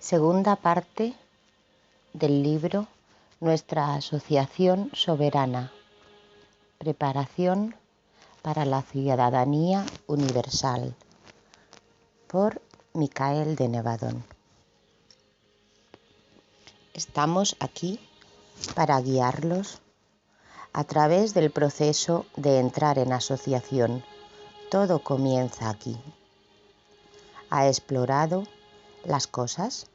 Segunda parte del libro Nuestra Asociación Soberana. Preparación para la ciudadanía universal, por Michael de Nevadón. Estamos aquí para guiarlos a través del proceso de entrar en asociación. Todo comienza aquí. Ha explorado las cosas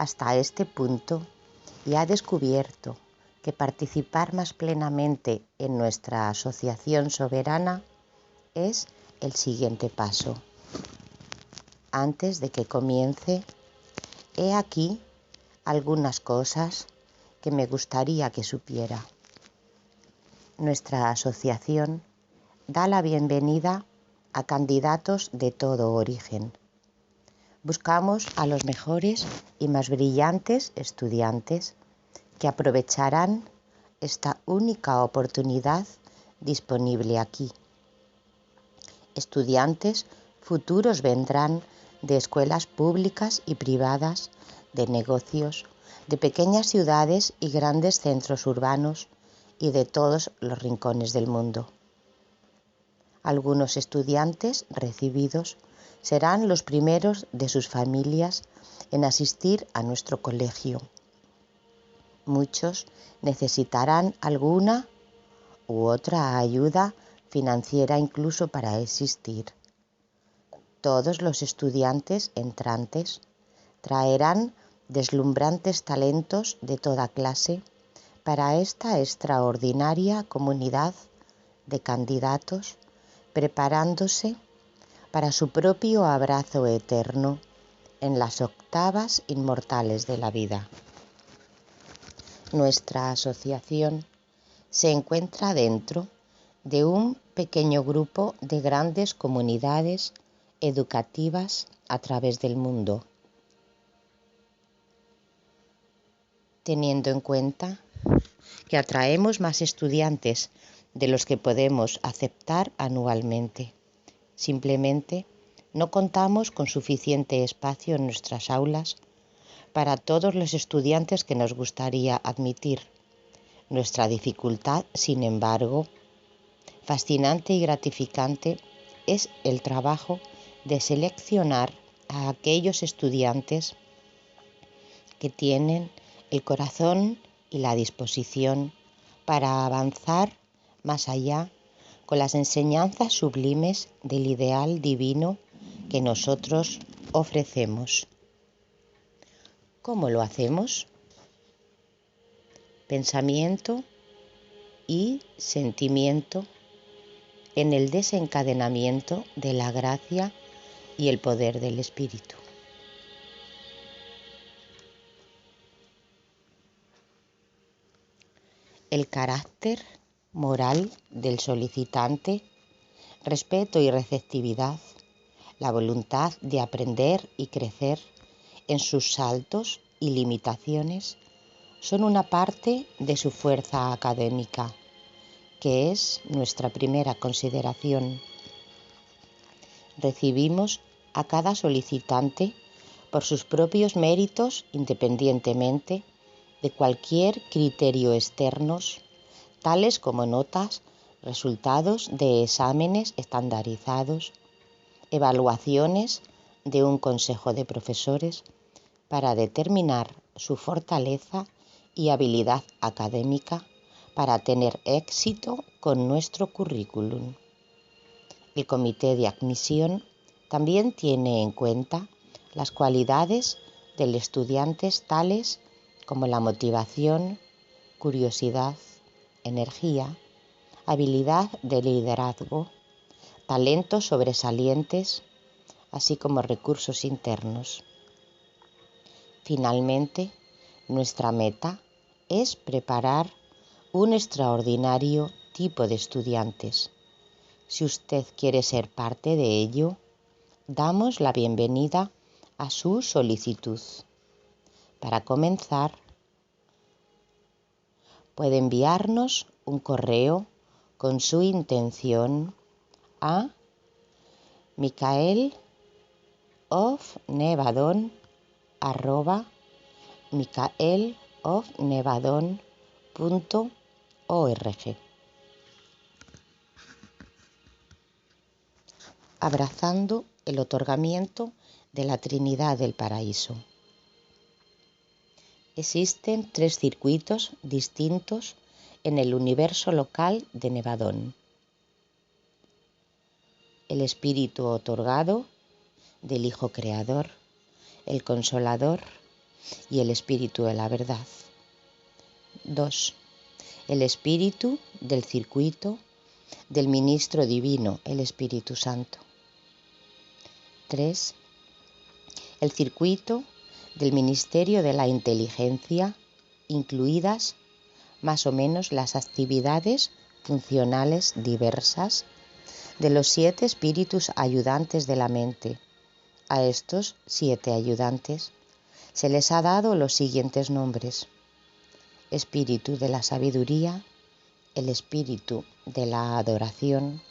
hasta este punto y ha descubierto que participar más plenamente en nuestra asociación soberana es el siguiente paso. Antes de que comience, he aquí algunas cosas que me gustaría que supiera. Nuestra asociación da la bienvenida a candidatos de todo origen. Buscamos a los mejores y más brillantes estudiantes que aprovecharán esta única oportunidad disponible aquí. Estudiantes futuros vendrán de escuelas públicas y privadas, de negocios, de pequeñas ciudades y grandes centros urbanos y de todos los rincones del mundo. Algunos estudiantes recibidos serán los primeros de sus familias en asistir a nuestro colegio. Muchos necesitarán alguna u otra ayuda financiera incluso para existir. Todos los estudiantes entrantes traerán deslumbrantes talentos de toda clase para esta extraordinaria comunidad de candidatos, preparándose para su propio abrazo eterno en las octavas inmortales de la vida. Nuestra asociación se encuentra dentro de un pequeño grupo de grandes comunidades educativas a través del mundo, teniendo en cuenta que atraemos más estudiantes de los que podemos aceptar anualmente. Simplemente no contamos con suficiente espacio en nuestras aulas para todos los estudiantes que nos gustaría admitir. Nuestra dificultad, sin embargo, fascinante y gratificante, es el trabajo de seleccionar a aquellos estudiantes que tienen el corazón y la disposición para avanzar más allá con las enseñanzas sublimes del ideal divino que nosotros ofrecemos. ¿Cómo lo hacemos? Pensamiento y sentimiento en el desencadenamiento de la gracia y el poder del Espíritu. El carácter moral del solicitante, respeto y receptividad, la voluntad de aprender y crecer en sus saltos y limitaciones son una parte de su fuerza académica, que es nuestra primera consideración. Recibimos a cada solicitante por sus propios méritos independientemente de cualquier criterio externos, tales como notas, resultados de exámenes estandarizados, evaluaciones de un consejo de profesores para determinar su fortaleza y habilidad académica para tener éxito con nuestro currículum. El comité de admisión también tiene en cuenta las cualidades del estudiante tales como la motivación, curiosidad, energía, habilidad de liderazgo, talentos sobresalientes, así como recursos internos. Finalmente, nuestra meta es preparar un extraordinario tipo de estudiantes. Si usted quiere ser parte de ello, damos la bienvenida a su solicitud. Para comenzar, puede enviarnos un correo con su intención a michaelofnevadon michaelofnevadon.org. Abrazando el otorgamiento de la Trinidad del Paraíso. Existen 3 circuitos distintos en el universo local de Nevadón. El espíritu otorgado del Hijo Creador, el Consolador y el espíritu de la verdad. 2. El espíritu del circuito del ministro divino, el Espíritu Santo. 3. El circuito del ministerio de la inteligencia, incluidas más o menos las actividades funcionales diversas de los 7 espíritus ayudantes de la mente. A estos 7 ayudantes se les ha dado los siguientes nombres: espíritu de la sabiduría, el espíritu de la adoración,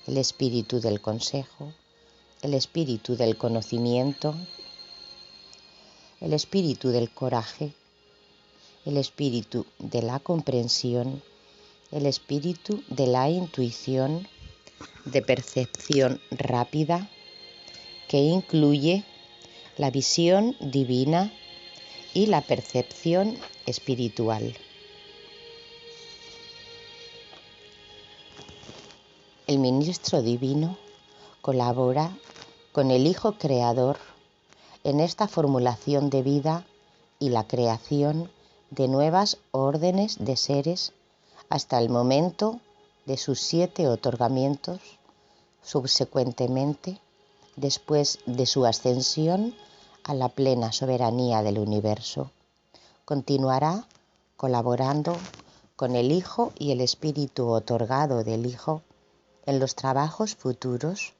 el espíritu del consejo, el espíritu del conocimiento, el espíritu del coraje, el espíritu de la comprensión, el espíritu de la intuición, de percepción rápida, que incluye la visión divina y la percepción espiritual. El ministro divino colabora con el Hijo Creador en esta formulación de vida y la creación de nuevas órdenes de seres hasta el momento de sus 7 otorgamientos. Subsecuentemente, después de su ascensión a la plena soberanía del universo, continuará colaborando con el Hijo y el Espíritu otorgado del Hijo en los trabajos futuros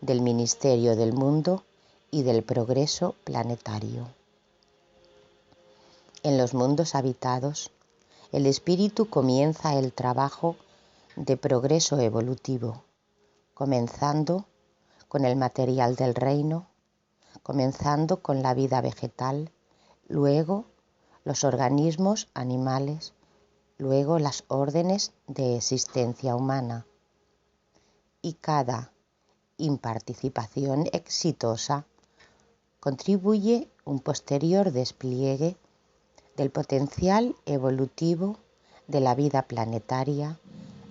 del ministerio del mundo y del progreso planetario. En los mundos habitados, el espíritu comienza el trabajo de progreso evolutivo, comenzando con el material del reino, comenzando con la vida vegetal, luego los organismos animales, luego las órdenes de existencia humana. Y cada imparticipación exitosa contribuye un posterior despliegue del potencial evolutivo de la vida planetaria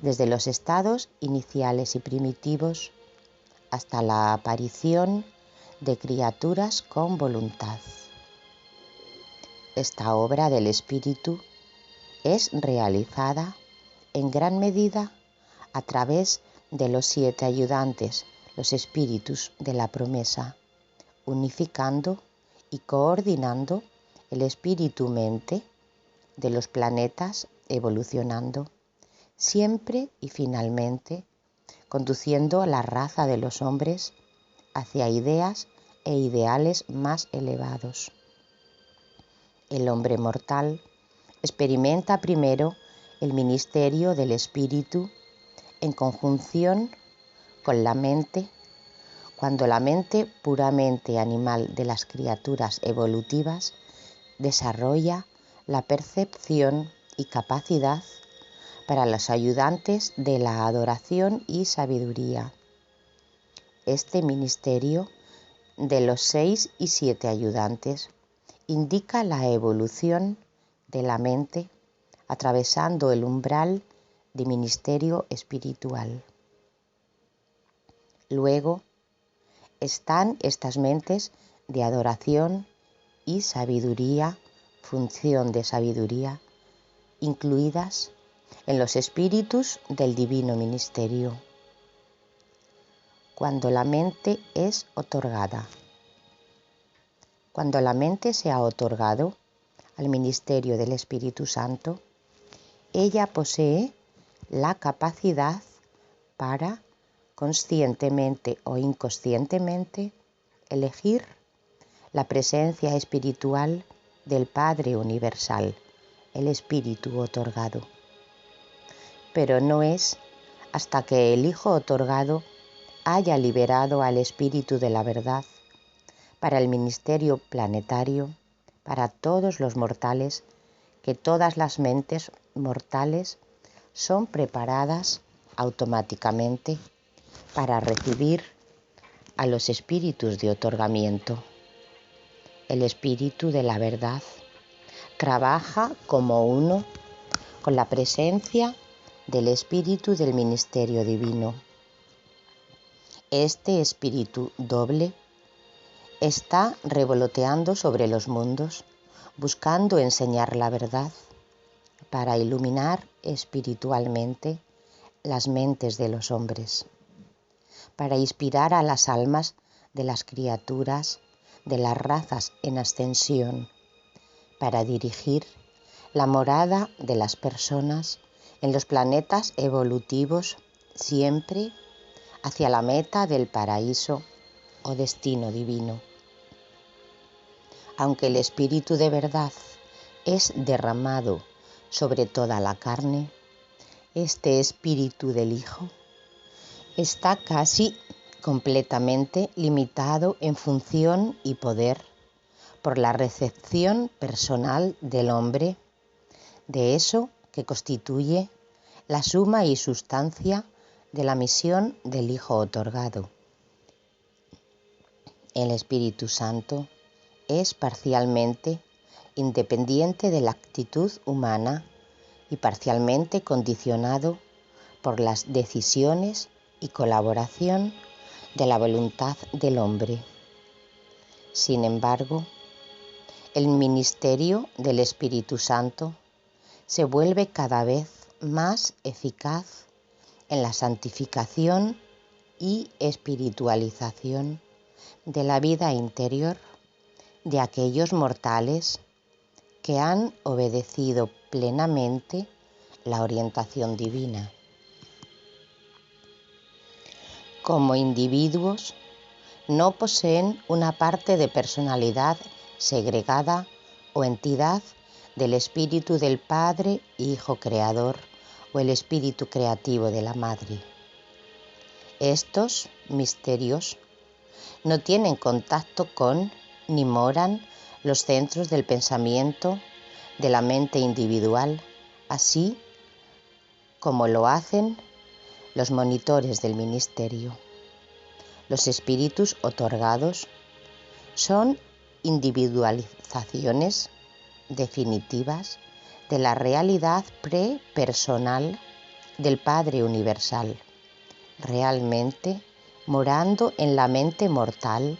desde los estados iniciales y primitivos hasta la aparición de criaturas con voluntad. Esta obra del Espíritu es realizada en gran medida a través de los 7 ayudantes, los espíritus de la promesa, unificando y coordinando el espíritu-mente de los planetas, evolucionando, siempre y finalmente conduciendo a la raza de los hombres hacia ideas e ideales más elevados. El hombre mortal experimenta primero el ministerio del espíritu en conjunción con la mente, cuando la mente puramente animal de las criaturas evolutivas desarrolla la percepción y capacidad para los ayudantes de la adoración y sabiduría. Este ministerio de los 6 y 7 ayudantes indica la evolución de la mente atravesando el umbral de ministerio espiritual. Luego están estas mentes de adoración y sabiduría, función de sabiduría, incluidas en los espíritus del divino ministerio. Cuando la mente es otorgada. Cuando la mente se ha otorgado al ministerio del Espíritu Santo, ella posee la capacidad para, conscientemente o inconscientemente, elegir la presencia espiritual del Padre Universal, el Espíritu otorgado. Pero no es hasta que el Hijo otorgado haya liberado al Espíritu de la verdad para el ministerio planetario, para todos los mortales, que todas las mentes mortales son preparadas automáticamente para recibir a los espíritus de otorgamiento. El espíritu de la verdad trabaja como uno con la presencia del espíritu del ministerio divino. Este espíritu doble está revoloteando sobre los mundos, buscando enseñar la verdad para iluminar espiritualmente las mentes de los hombres, para inspirar a las almas de las criaturas de las razas en ascensión, para dirigir la morada de las personas en los planetas evolutivos siempre hacia la meta del paraíso o destino divino. Aunque el espíritu de verdad es derramado sobre toda la carne, este espíritu del Hijo está casi completamente limitado en función y poder por la recepción personal del hombre de eso que constituye la suma y sustancia de la misión del Hijo otorgado. El Espíritu Santo es parcialmente independiente de la actitud humana y parcialmente condicionado por las decisiones y colaboración de la voluntad del hombre. Sin embargo, el ministerio del Espíritu Santo se vuelve cada vez más eficaz en la santificación y espiritualización de la vida interior de aquellos mortales que han obedecido plenamente la orientación divina. Como individuos, no poseen una parte de personalidad segregada o entidad del espíritu del Padre, Hijo Creador o el espíritu creativo de la Madre. Estos misterios no tienen contacto con ni moran los centros del pensamiento de la mente individual, así como lo hacen los monitores del ministerio. Los espíritus otorgados son individualizaciones definitivas de la realidad prepersonal del Padre Universal, realmente morando en la mente mortal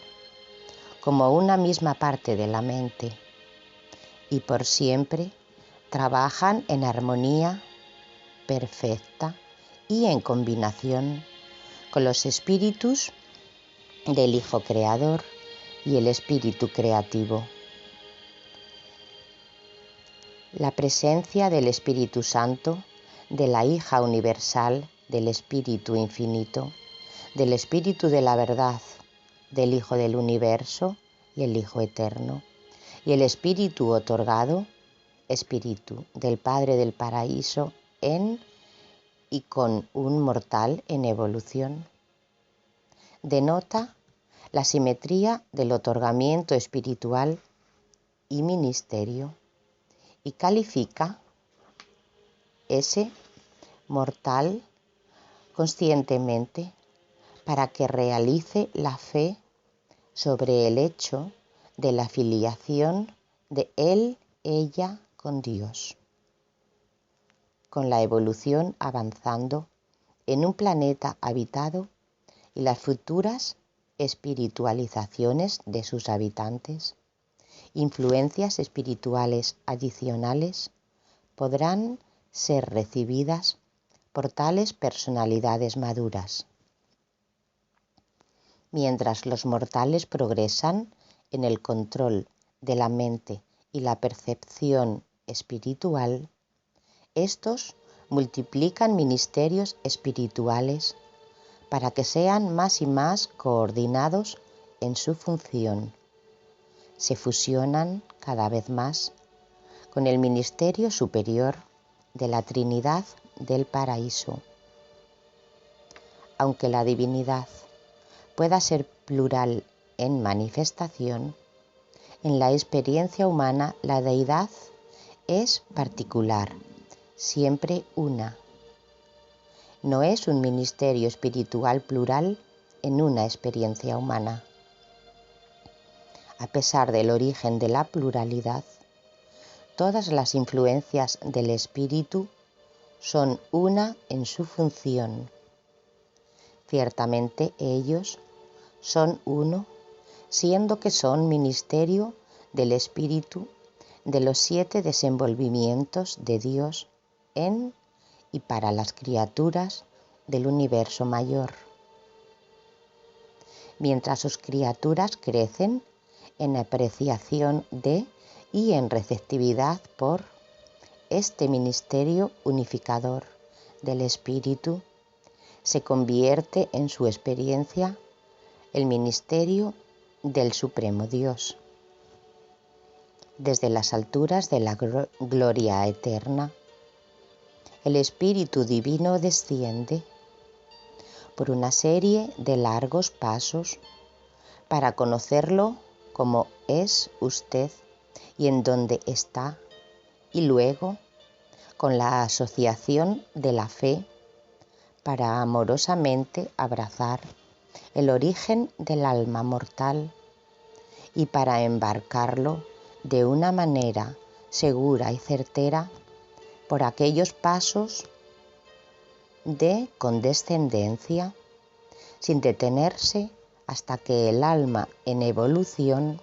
como una misma parte de la mente, y por siempre trabajan en armonía perfecta y en combinación con los espíritus del Hijo Creador y el espíritu creativo. La presencia del Espíritu Santo, de la hija universal, del Espíritu infinito, del Espíritu de la verdad, del Hijo del universo y el Hijo eterno, y el Espíritu otorgado, Espíritu del Padre del paraíso en y con un mortal en evolución, denota la simetría del otorgamiento espiritual y ministerio y califica ese mortal conscientemente para que realice la fe sobre el hecho de la filiación de él, ella con Dios, con la evolución avanzando en un planeta habitado y las futuras espiritualizaciones de sus habitantes, influencias espirituales adicionales podrán ser recibidas por tales personalidades maduras. Mientras los mortales progresan en el control de la mente y la percepción espiritual, estos multiplican ministerios espirituales para que sean más y más coordinados en su función. Se fusionan cada vez más con el ministerio superior de la Trinidad del Paraíso. Aunque la divinidad pueda ser plural en manifestación, en la experiencia humana la deidad es particular, siempre una. No es un ministerio espiritual plural en una experiencia humana. A pesar del origen de la pluralidad, todas las influencias del espíritu son una en su función. Ciertamente ellos son uno, siendo que son ministerio del espíritu de los 7 desenvolvimientos de Dios en y para las criaturas del universo mayor. Mientras sus criaturas crecen en apreciación de y en receptividad por este ministerio unificador del espíritu, se convierte en su experiencia el ministerio del Supremo Dios. Desde las alturas de la gloria eterna, el Espíritu Divino desciende por una serie de largos pasos para conocerlo como es usted y en donde está, y luego, con la asociación de la fe, para amorosamente abrazar el origen del alma mortal y para embarcarlo de una manera segura y certera por aquellos pasos de condescendencia, sin detenerse hasta que el alma en evolución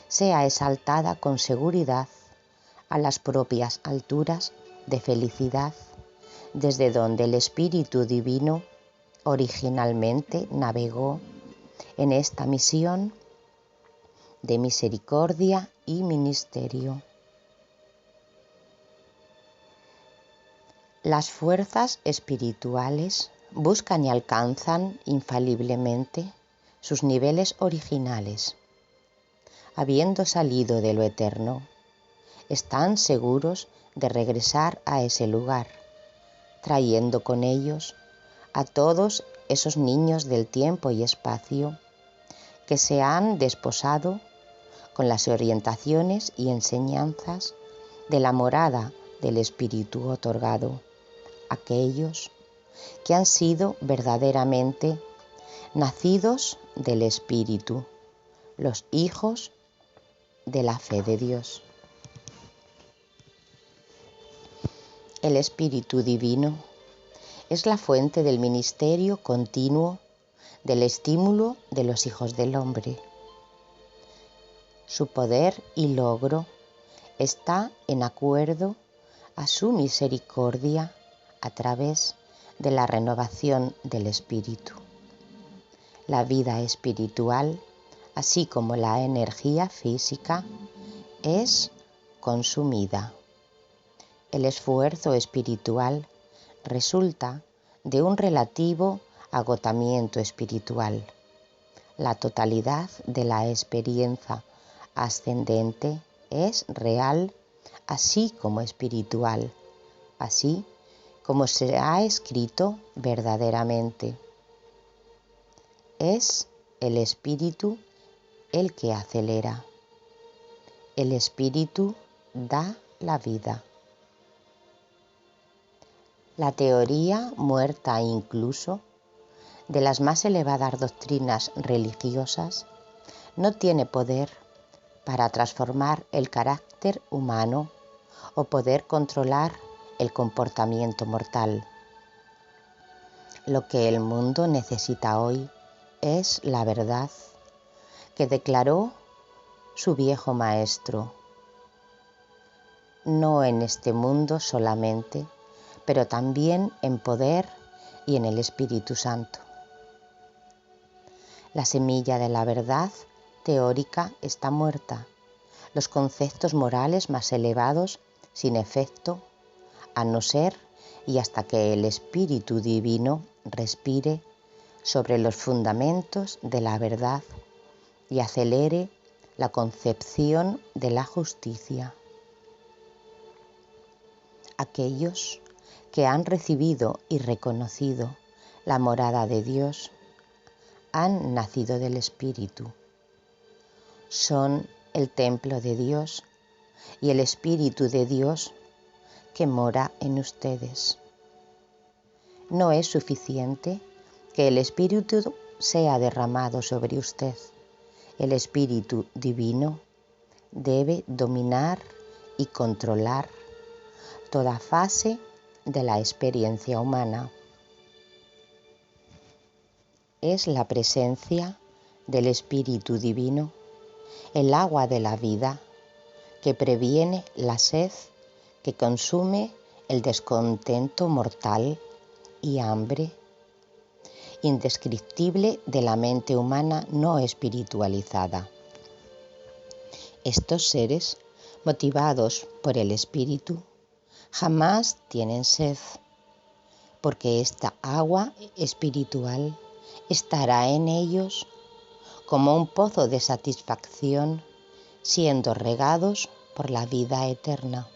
sea exaltada con seguridad a las propias alturas de felicidad, desde donde el Espíritu Divino originalmente navegó en esta misión de misericordia y ministerio. Las fuerzas espirituales buscan y alcanzan infaliblemente sus niveles originales. Habiendo salido de lo eterno, están seguros de regresar a ese lugar, trayendo con ellos a todos esos niños del tiempo y espacio que se han desposado con las orientaciones y enseñanzas de la morada del Espíritu otorgado, aquellos que han sido verdaderamente nacidos del Espíritu, los hijos de la fe de Dios. El Espíritu Divino es la fuente del ministerio continuo del estímulo de los hijos del hombre. Su poder y logro está en acuerdo a su misericordia a través de la renovación del espíritu. La vida espiritual, así como la energía física, es consumida. El esfuerzo espiritual resulta de un relativo agotamiento espiritual. La totalidad de la experiencia ascendente es real, así como espiritual, así como se ha escrito verdaderamente. Es el espíritu el que acelera. El espíritu da la vida. La teoría muerta incluso de las más elevadas doctrinas religiosas no tiene poder para transformar el carácter humano o poder controlar el comportamiento mortal. Lo que el mundo necesita hoy es la verdad que declaró su viejo maestro, no en este mundo solamente, pero también en poder y en el Espíritu Santo. La semilla de la verdad teórica está muerta, los conceptos morales más elevados sin efecto, a no ser y hasta que el Espíritu Divino respire sobre los fundamentos de la verdad y acelere la concepción de la justicia. Aquellos que han recibido y reconocido la morada de Dios han nacido del Espíritu son el templo de Dios y el Espíritu de Dios que mora en ustedes. No es suficiente que el Espíritu sea derramado sobre usted. El Espíritu Divino debe dominar y controlar toda fase de la experiencia humana. Es la presencia del Espíritu Divino, el agua de la vida, que previene la sed, que consume el descontento mortal y hambre indescriptible de la mente humana no espiritualizada. Estos seres, motivados por el Espíritu, jamás tienen sed, porque esta agua espiritual estará en ellos como un pozo de satisfacción, siendo regados por la vida eterna.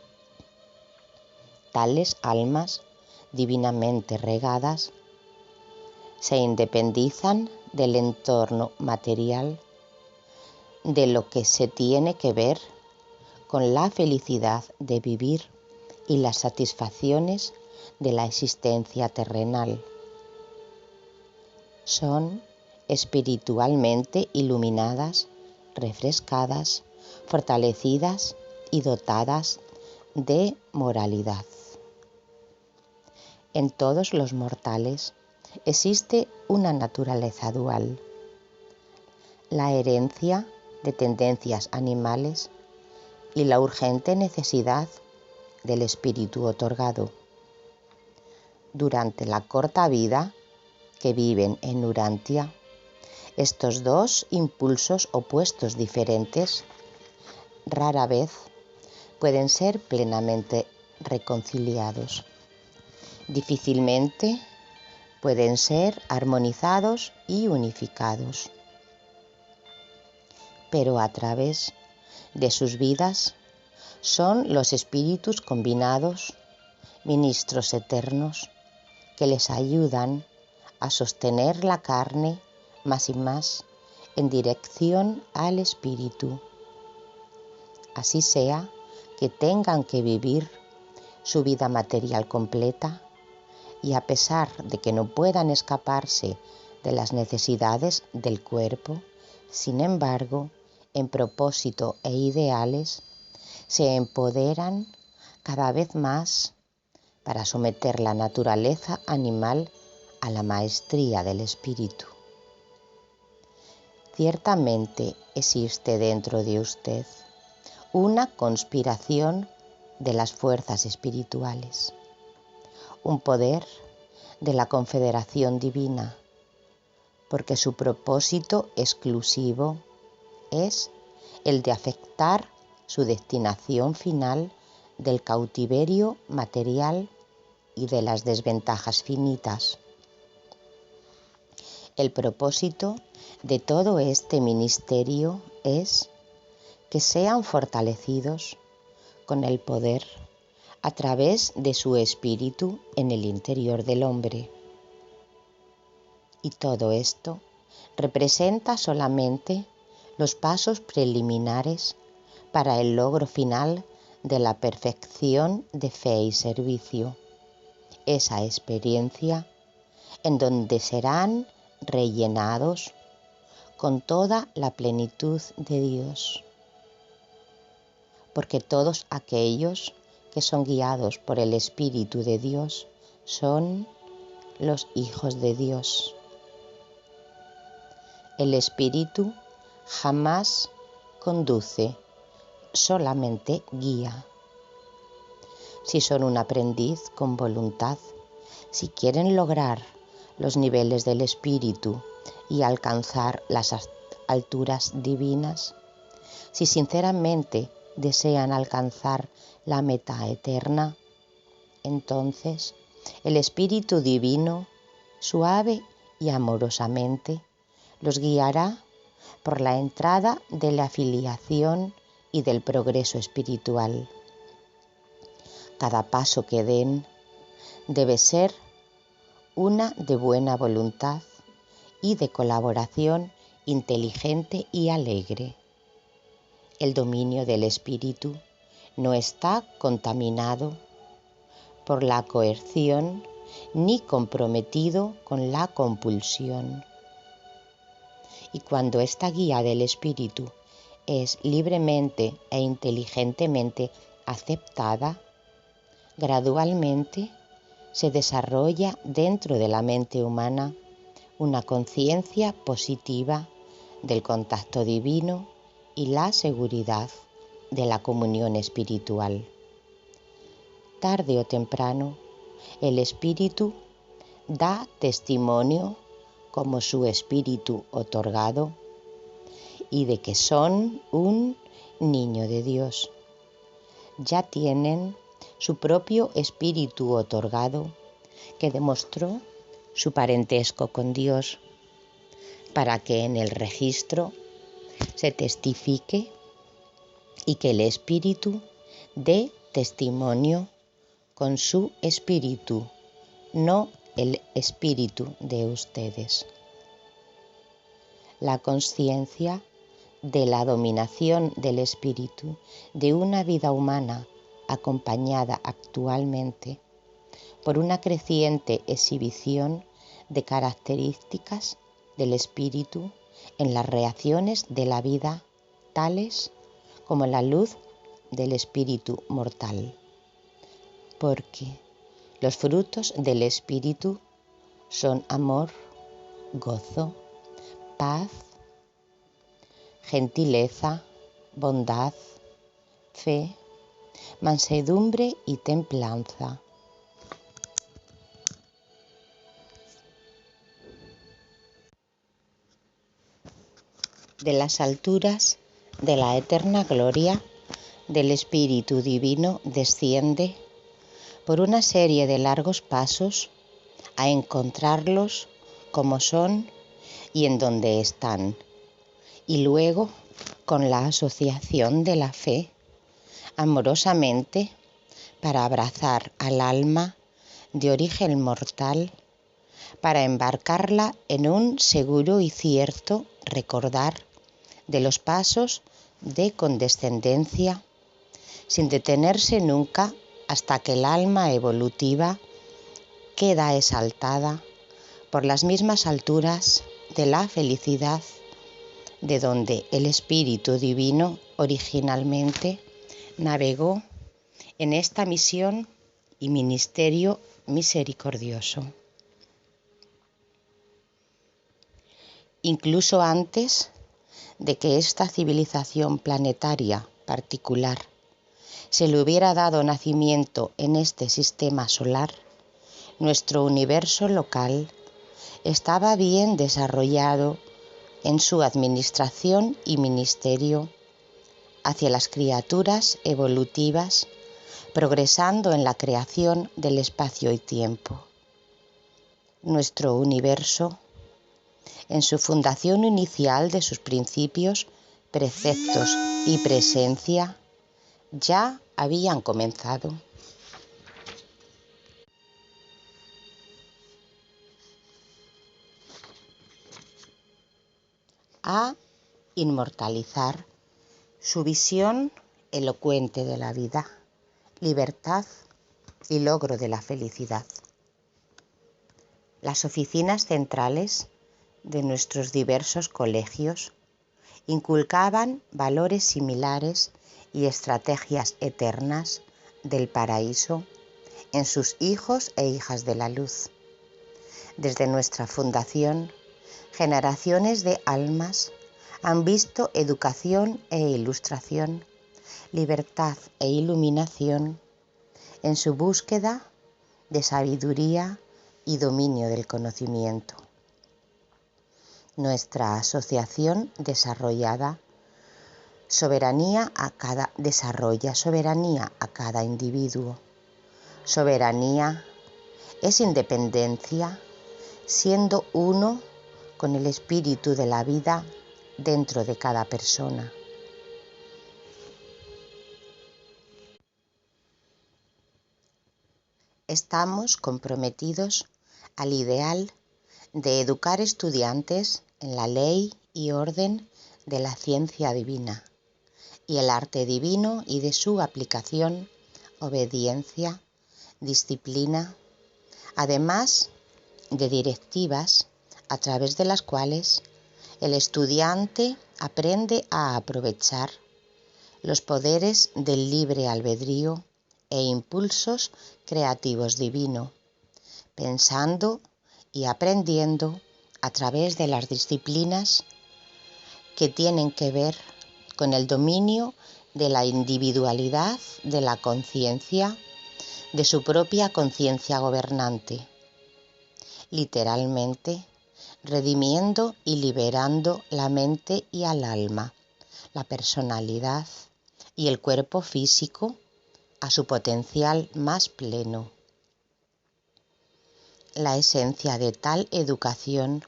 Tales almas divinamente regadas se independizan del entorno material, de lo que se tiene que ver con la felicidad de vivir y las satisfacciones de la existencia terrenal. Son espiritualmente iluminadas, refrescadas, fortalecidas y dotadas de moralidad. En todos los mortales existe una naturaleza dual, la herencia de tendencias animales y la urgente necesidad del espíritu otorgado. Durante la corta vida que viven en Urantia, estos dos impulsos opuestos diferentes rara vez pueden ser plenamente reconciliados. Difícilmente pueden ser armonizados y unificados. Pero a través de sus vidas son los espíritus combinados, ministros eternos, que les ayudan a sostener la carne más y más en dirección al espíritu. Así sea que tengan que vivir su vida material completa y a pesar de que no puedan escaparse de las necesidades del cuerpo, sin embargo, en propósito e ideales, se empoderan cada vez más para someter la naturaleza animal a la maestría del espíritu. Ciertamente existe dentro de usted una conspiración de las fuerzas espirituales, un poder de la confederación divina, porque su propósito exclusivo es el de afectar su destinación final del cautiverio material y de las desventajas finitas. El propósito de todo este ministerio es que sean fortalecidos con el poder a través de su espíritu en el interior del hombre. Y todo esto representa solamente los pasos preliminares para el logro final de la perfección de fe y servicio, esa experiencia en donde serán rellenados con toda la plenitud de Dios. Porque todos aquellos que son guiados por el Espíritu de Dios son los hijos de Dios. El Espíritu jamás conduce, solamente guía. Si son un aprendiz con voluntad, si quieren lograr los niveles del Espíritu y alcanzar las alturas divinas, si sinceramente desean alcanzar la meta eterna, entonces el Espíritu Divino, suave y amorosamente, los guiará por la entrada de la filiación y del progreso espiritual. Cada paso que den debe ser una de buena voluntad y de colaboración inteligente y alegre. El dominio del espíritu no está contaminado por la coerción ni comprometido con la compulsión. Y cuando esta guía del espíritu es libremente e inteligentemente aceptada, gradualmente se desarrolla dentro de la mente humana una conciencia positiva del contacto divino y la seguridad de la comunión espiritual. Tarde o temprano, el espíritu da testimonio como su espíritu otorgado y de que son un niño de Dios. Ya tienen su propio espíritu otorgado que demostró su parentesco con Dios, para que en el registro se testifique y que el espíritu dé testimonio con su espíritu, no el espíritu de ustedes. La conciencia de la dominación del espíritu de una vida humana acompañada actualmente por una creciente exhibición de características del espíritu en las reacciones de la vida, tales como la luz del espíritu mortal. Porque los frutos del espíritu son amor, gozo, paz, gentileza, bondad, fe, mansedumbre y templanza. De las alturas de la eterna gloria del Espíritu Divino desciende por una serie de largos pasos a encontrarlos como son y en donde están, y luego, con la asociación de la fe, amorosamente, para abrazar al alma de origen mortal, para embarcarla en un seguro y cierto recordar de los pasos de condescendencia, sin detenerse nunca hasta que el alma evolutiva queda exaltada por las mismas alturas de la felicidad de donde el Espíritu Divino originalmente navegó en esta misión y ministerio misericordioso. Incluso antes de que esta civilización planetaria particular se le hubiera dado nacimiento en este sistema solar, nuestro universo local estaba bien desarrollado en su administración y ministerio hacia las criaturas evolutivas, progresando en la creación del espacio y tiempo. Nuestro universo, en su fundación inicial de sus principios, preceptos y presencia, ya habían comenzado a inmortalizar su visión elocuente de la vida, libertad y logro de la felicidad. Las oficinas centrales de nuestros diversos colegios inculcaban valores similares y estrategias eternas del paraíso en sus hijos e hijas de la luz. Desde nuestra fundación, generaciones de almas han visto educación e ilustración, libertad e iluminación en su búsqueda de sabiduría y dominio del conocimiento. Nuestra asociación desarrolla soberanía a cada individuo. Soberanía es independencia, siendo uno con el espíritu de la vida dentro de cada persona. Estamos comprometidos al ideal de educar estudiantes en la ley y orden de la ciencia divina y el arte divino y de su aplicación, obediencia, disciplina, además de directivas a través de las cuales el estudiante aprende a aprovechar los poderes del libre albedrío e impulsos creativos divinos, pensando y aprendiendo a través de las disciplinas que tienen que ver con el dominio de la individualidad, de la conciencia, de su propia conciencia gobernante, literalmente redimiendo y liberando la mente y al alma, la personalidad y el cuerpo físico a su potencial más pleno. La esencia de tal educación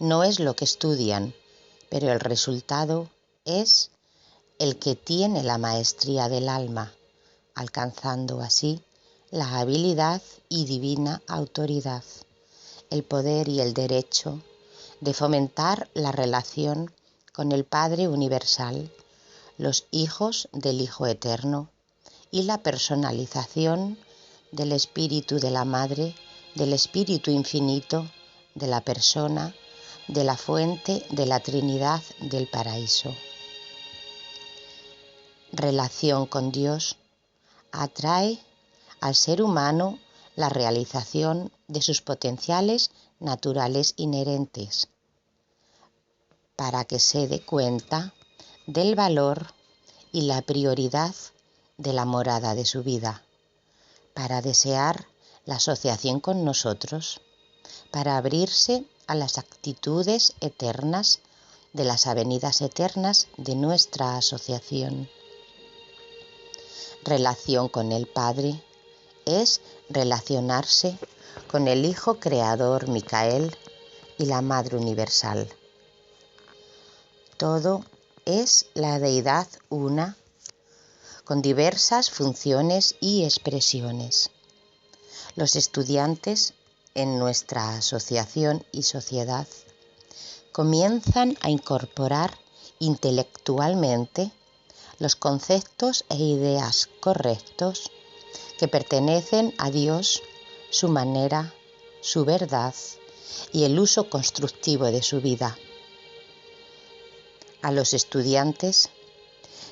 no es lo que estudian, pero el resultado es el que tiene la maestría del alma, alcanzando así la habilidad y divina autoridad, el poder y el derecho de fomentar la relación con el Padre Universal, los hijos del Hijo Eterno y la personalización del Espíritu de la Madre, del Espíritu Infinito, de la persona, de la fuente de la Trinidad del Paraíso. Relación con Dios atrae al ser humano la realización de sus potenciales naturales inherentes, para que se dé cuenta del valor y la prioridad de la morada de su vida, para desear la asociación con nosotros, para abrirse a las actitudes eternas de las avenidas eternas de nuestra asociación. Relación con el Padre es relacionarse con el Hijo Creador Micael y la Madre Universal. Todo es la deidad una, con diversas funciones y expresiones. Los estudiantes en nuestra asociación y sociedad comienzan a incorporar intelectualmente los conceptos e ideas correctos que pertenecen a Dios, su manera, su verdad y el uso constructivo de su vida. A los estudiantes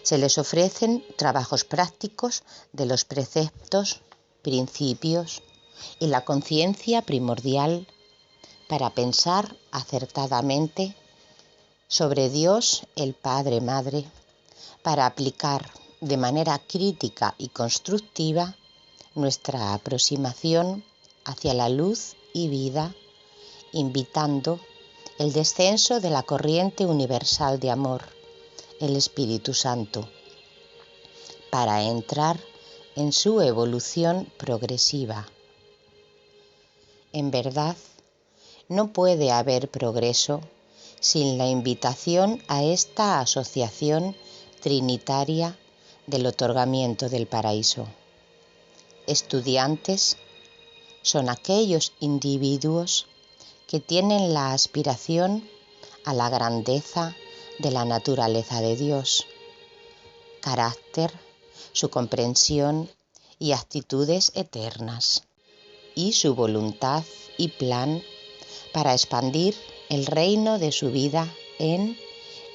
se les ofrecen trabajos prácticos de los preceptos, principios y la conciencia primordial para pensar acertadamente sobre Dios, el Padre Madre, para aplicar de manera crítica y constructiva nuestra aproximación hacia la luz y vida, invitando el descenso de la corriente universal de amor, el Espíritu Santo, para entrar en su evolución progresiva. En verdad, no puede haber progreso sin la invitación a esta asociación trinitaria del otorgamiento del paraíso. Estudiantes son aquellos individuos que tienen la aspiración a la grandeza de la naturaleza de Dios, carácter, su comprensión y actitudes eternas, y su voluntad y plan para expandir el reino de su vida en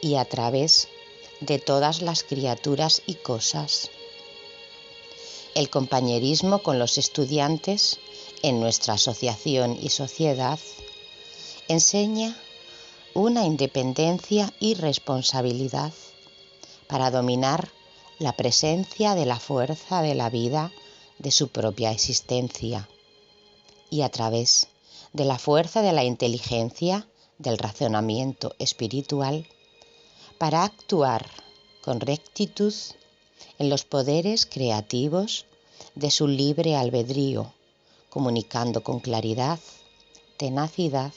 y a través de todas las criaturas y cosas. El compañerismo con los estudiantes en nuestra asociación y sociedad enseña una independencia y responsabilidad para dominar la presencia de la fuerza de la vida de su propia existencia y a través de la fuerza de la inteligencia, del razonamiento espiritual, para actuar con rectitud en los poderes creativos de su libre albedrío, comunicando con claridad, tenacidad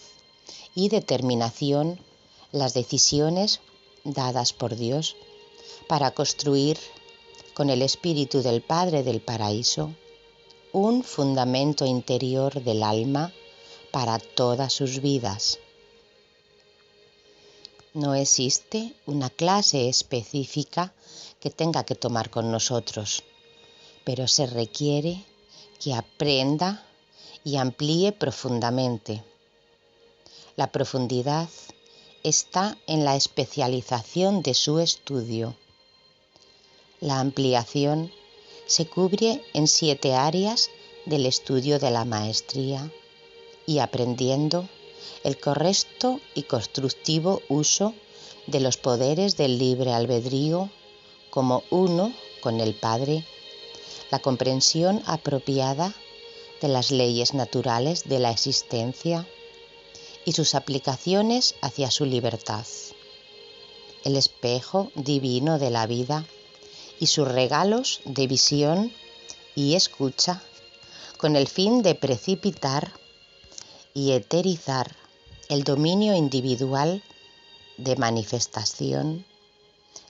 y determinación las decisiones dadas por Dios para construir con el Espíritu del Padre del Paraíso un fundamento interior del alma para todas sus vidas. No existe una clase específica que tenga que tomar con nosotros, pero se requiere que aprenda y amplíe profundamente. La profundidad está en la especialización de su estudio. La ampliación se cubre en 7 áreas del estudio de la maestría y aprendiendo el correcto y constructivo uso de los poderes del libre albedrío como uno con el Padre, la comprensión apropiada de las leyes naturales de la existencia y sus aplicaciones hacia su libertad, el espejo divino de la vida y sus regalos de visión y escucha con el fin de precipitar y eterizar el dominio individual de manifestación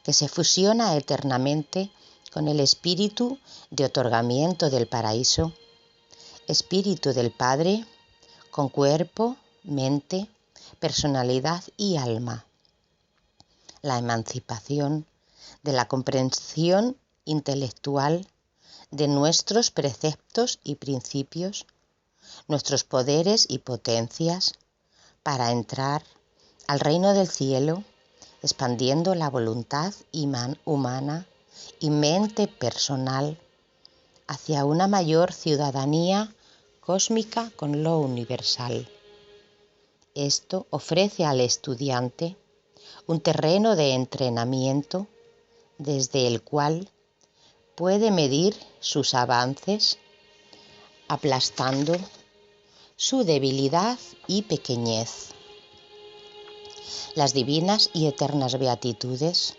que se fusiona eternamente con el espíritu de otorgamiento del paraíso, espíritu del Padre, con cuerpo, mente, personalidad y alma. La emancipación de la comprensión intelectual de nuestros preceptos y principios, nuestros poderes y potencias, para entrar al reino del cielo, expandiendo la voluntad humana y mente personal hacia una mayor ciudadanía cósmica con lo universal. Esto ofrece al estudiante un terreno de entrenamiento desde el cual puede medir sus avances, aplastando su debilidad y pequeñez. Las divinas y eternas beatitudes,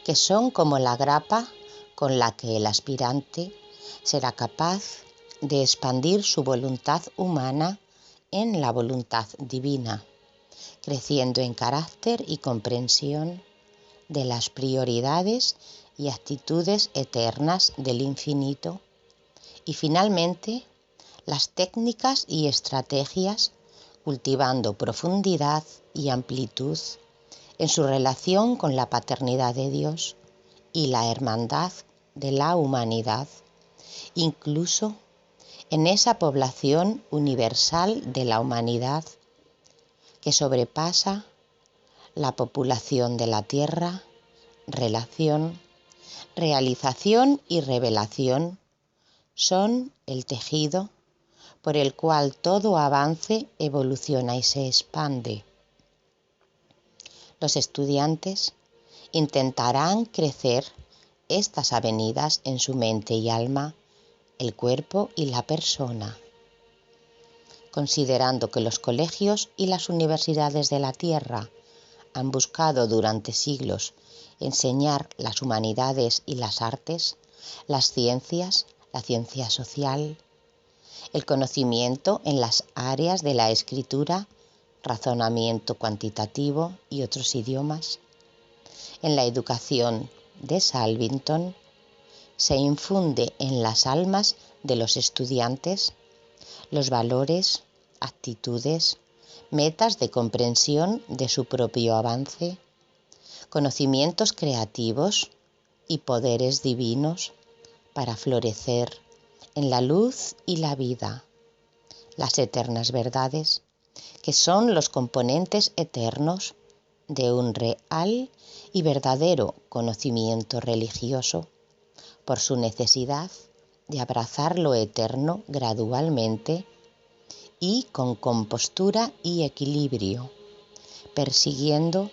que son como la grapa con la que el aspirante será capaz de expandir su voluntad humana en la voluntad divina, creciendo en carácter y comprensión de las prioridades y actitudes eternas del infinito, y finalmente las técnicas y estrategias cultivando profundidad y amplitud en su relación con la paternidad de Dios y la hermandad de la humanidad, incluso en esa población universal de la humanidad que sobrepasa la población de la tierra, relación, realización y revelación son el tejido por el cual todo avance evoluciona y se expande. Los estudiantes intentarán crecer estas avenidas en su mente y alma, el cuerpo y la persona, considerando que los colegios y las universidades de la tierra han buscado durante siglos enseñar las humanidades y las artes, las ciencias, la ciencia social, el conocimiento en las áreas de la escritura, razonamiento cuantitativo y otros idiomas. En la educación de Salvington se infunde en las almas de los estudiantes los valores, actitudes, metas de comprensión de su propio avance, conocimientos creativos y poderes divinos para florecer en la luz y la vida, las eternas verdades, que son los componentes eternos de un real y verdadero conocimiento religioso, por su necesidad de abrazar lo eterno gradualmente y con compostura y equilibrio, persiguiendo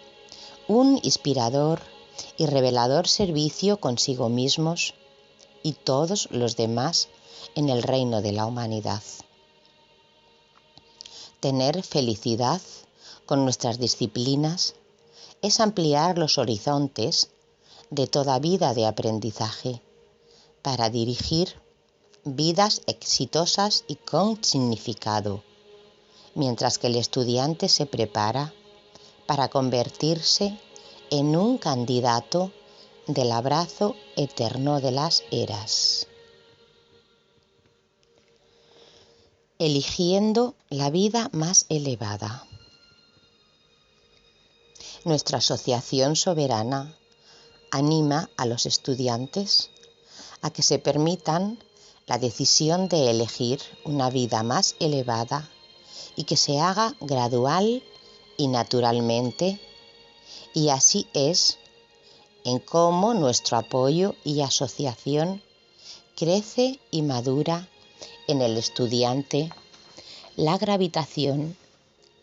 un inspirador y revelador servicio consigo mismos y todos los demás en el reino de la humanidad. Tener felicidad con nuestras disciplinas es ampliar los horizontes de toda vida de aprendizaje para dirigir vidas exitosas y con significado, mientras que el estudiante se prepara para convertirse en un candidato del abrazo eterno de las eras. Eligiendo la vida más elevada. Nuestra asociación soberana anima a los estudiantes a que se permitan la decisión de elegir una vida más elevada y que se haga gradual y naturalmente, y así es en cómo nuestro apoyo y asociación crece y madura en el estudiante la gravitación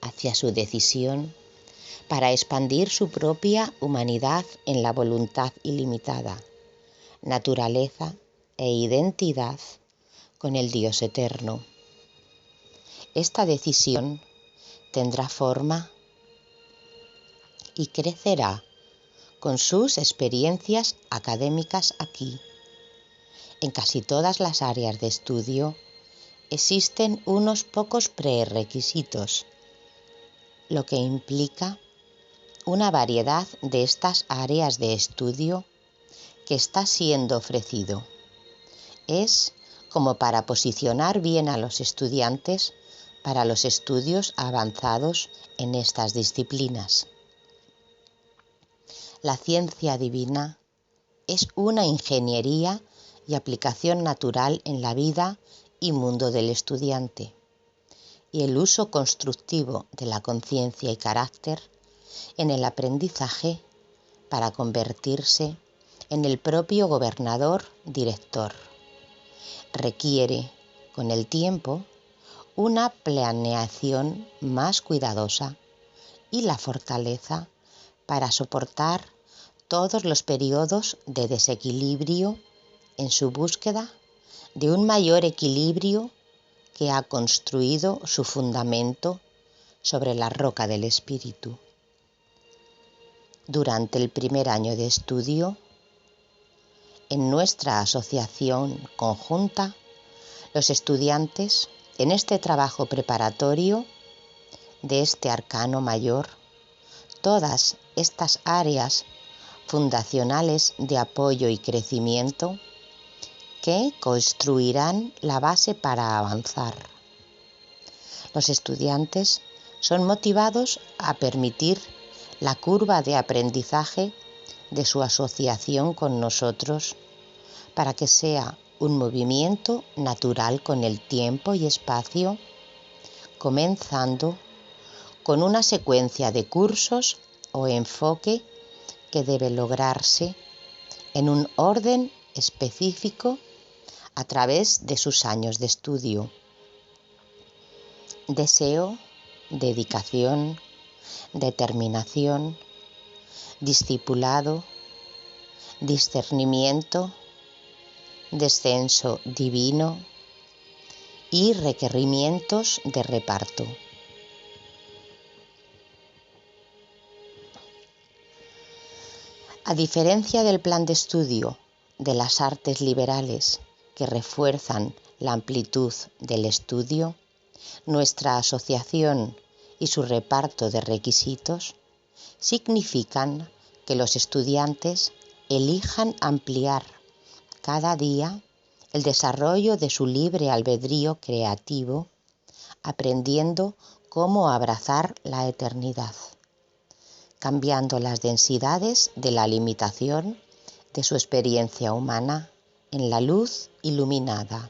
hacia su decisión para expandir su propia humanidad en la voluntad ilimitada, naturaleza e identidad con el Dios eterno. Esta decisión tendrá forma y crecerá con sus experiencias académicas aquí. En casi todas las áreas de estudio existen unos pocos prerequisitos, lo que implica una variedad de estas áreas de estudio que está siendo ofrecido. Es como para posicionar bien a los estudiantes para los estudios avanzados en estas disciplinas. La ciencia divina es una ingeniería y aplicación natural en la vida y mundo del estudiante, y el uso constructivo de la conciencia y carácter en el aprendizaje para convertirse en el propio gobernador director. Requiere, con el tiempo, una planeación más cuidadosa y la fortaleza para soportar todos los periodos de desequilibrio en su búsqueda de un mayor equilibrio que ha construido su fundamento sobre la roca del espíritu. Durante el primer año de estudio, en nuestra asociación conjunta, los estudiantes, en este trabajo preparatorio de este arcano mayor, todas estas áreas fundacionales de apoyo y crecimiento que construirán la base para avanzar. Los estudiantes son motivados a permitir la curva de aprendizaje de su asociación con nosotros para que sea un movimiento natural con el tiempo y espacio, comenzando con una secuencia de cursos o enfoque que debe lograrse en un orden específico a través de sus años de estudio. Deseo, dedicación, determinación, discipulado, discernimiento, descenso divino y requerimientos de reparto. A diferencia del plan de estudio de las artes liberales que refuerzan la amplitud del estudio, nuestra asociación y su reparto de requisitos significan que los estudiantes elijan ampliar cada día el desarrollo de su libre albedrío creativo, aprendiendo cómo abrazar la eternidad, cambiando las densidades de la limitación de su experiencia humana en la luz iluminada.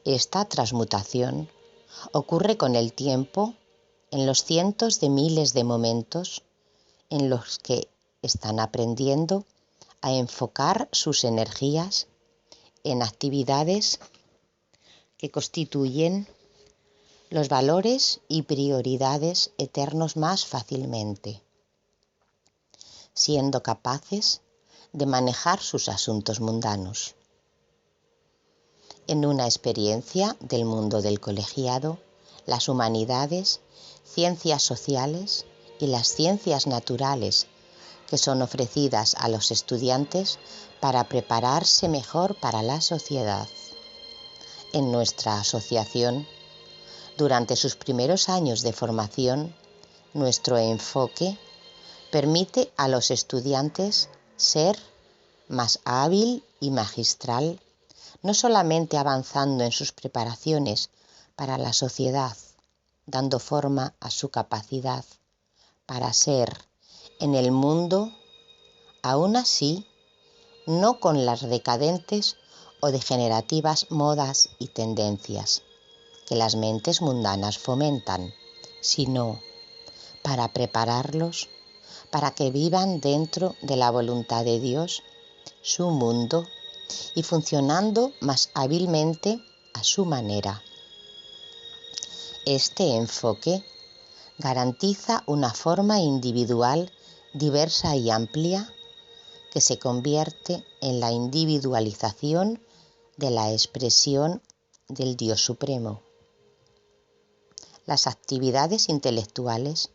Esta transmutación ocurre con el tiempo en los cientos de miles de momentos en los que están aprendiendo a enfocar sus energías en actividades que constituyen los valores y prioridades eternos más fácilmente, siendo capaces de manejar sus asuntos mundanos. En una experiencia del mundo del colegiado, las humanidades, ciencias sociales y las ciencias naturales que son ofrecidas a los estudiantes para prepararse mejor para la sociedad. En nuestra asociación, durante sus primeros años de formación, nuestro enfoque permite a los estudiantes ser más hábil y magistral, no solamente avanzando en sus preparaciones para la sociedad, dando forma a su capacidad para ser en el mundo, aún así, no con las decadentes o degenerativas modas y tendencias que las mentes mundanas fomentan, sino para prepararlos para que vivan dentro de la voluntad de Dios su mundo y funcionando más hábilmente a su manera. Este enfoque garantiza una forma individual diversa y amplia que se convierte en la individualización de la expresión del Dios Supremo. Las actividades intelectuales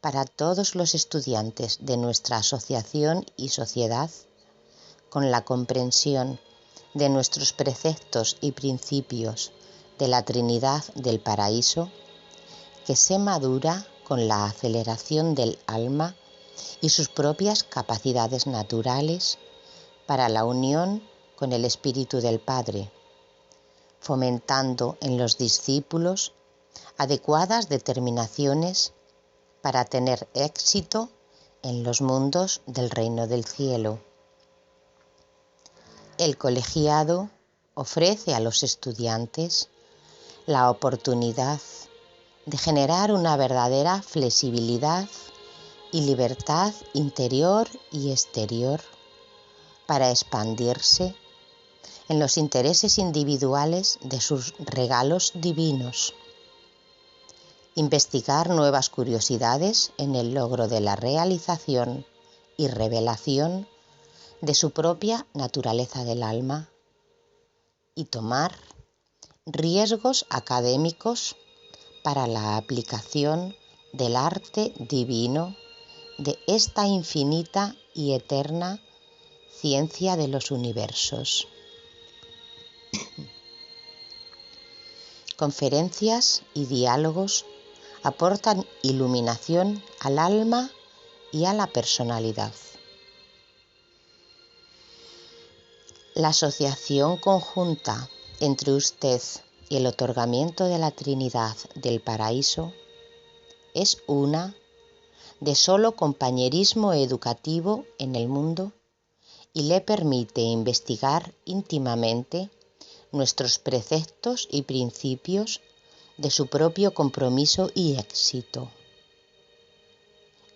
para todos los estudiantes de nuestra asociación y sociedad, con la comprensión de nuestros preceptos y principios de la Trinidad del Paraíso, que se madura con la aceleración del alma y sus propias capacidades naturales para la unión con el Espíritu del Padre, fomentando en los discípulos adecuadas determinaciones para tener éxito en los mundos del reino del cielo. El colegiado ofrece a los estudiantes la oportunidad de generar una verdadera flexibilidad y libertad interior y exterior para expandirse en los intereses individuales de sus regalos divinos, investigar nuevas curiosidades en el logro de la realización y revelación de su propia naturaleza del alma y tomar riesgos académicos para la aplicación del arte divino de esta infinita y eterna ciencia de los universos. Conferencias y diálogos aportan iluminación al alma y a la personalidad. La asociación conjunta entre usted y el otorgamiento de la Trinidad del Paraíso es una de solo compañerismo educativo en el mundo y le permite investigar íntimamente nuestros preceptos y principios de su propio compromiso y éxito.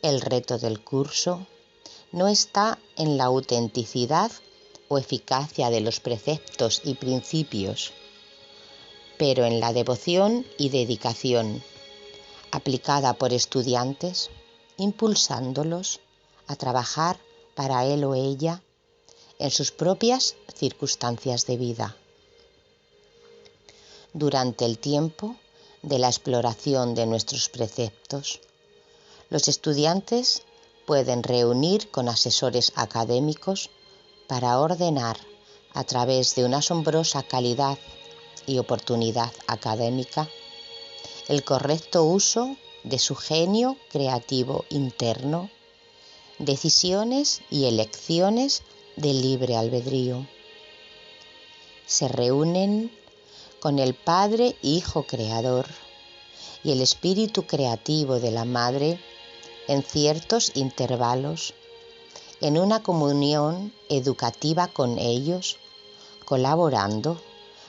El reto del curso no está en la autenticidad o eficacia de los preceptos y principios, pero en la devoción y dedicación aplicada por estudiantes, impulsándolos a trabajar para él o ella en sus propias circunstancias de vida. Durante el tiempo de la exploración de nuestros preceptos, los estudiantes pueden reunir con asesores académicos para ordenar, a través de una asombrosa calidad y oportunidad académica, el correcto uso de su genio creativo interno, decisiones y elecciones de libre albedrío. Se reúnen con el Padre Hijo Creador y el Espíritu Creativo de la Madre en ciertos intervalos, en una comunión educativa con ellos, colaborando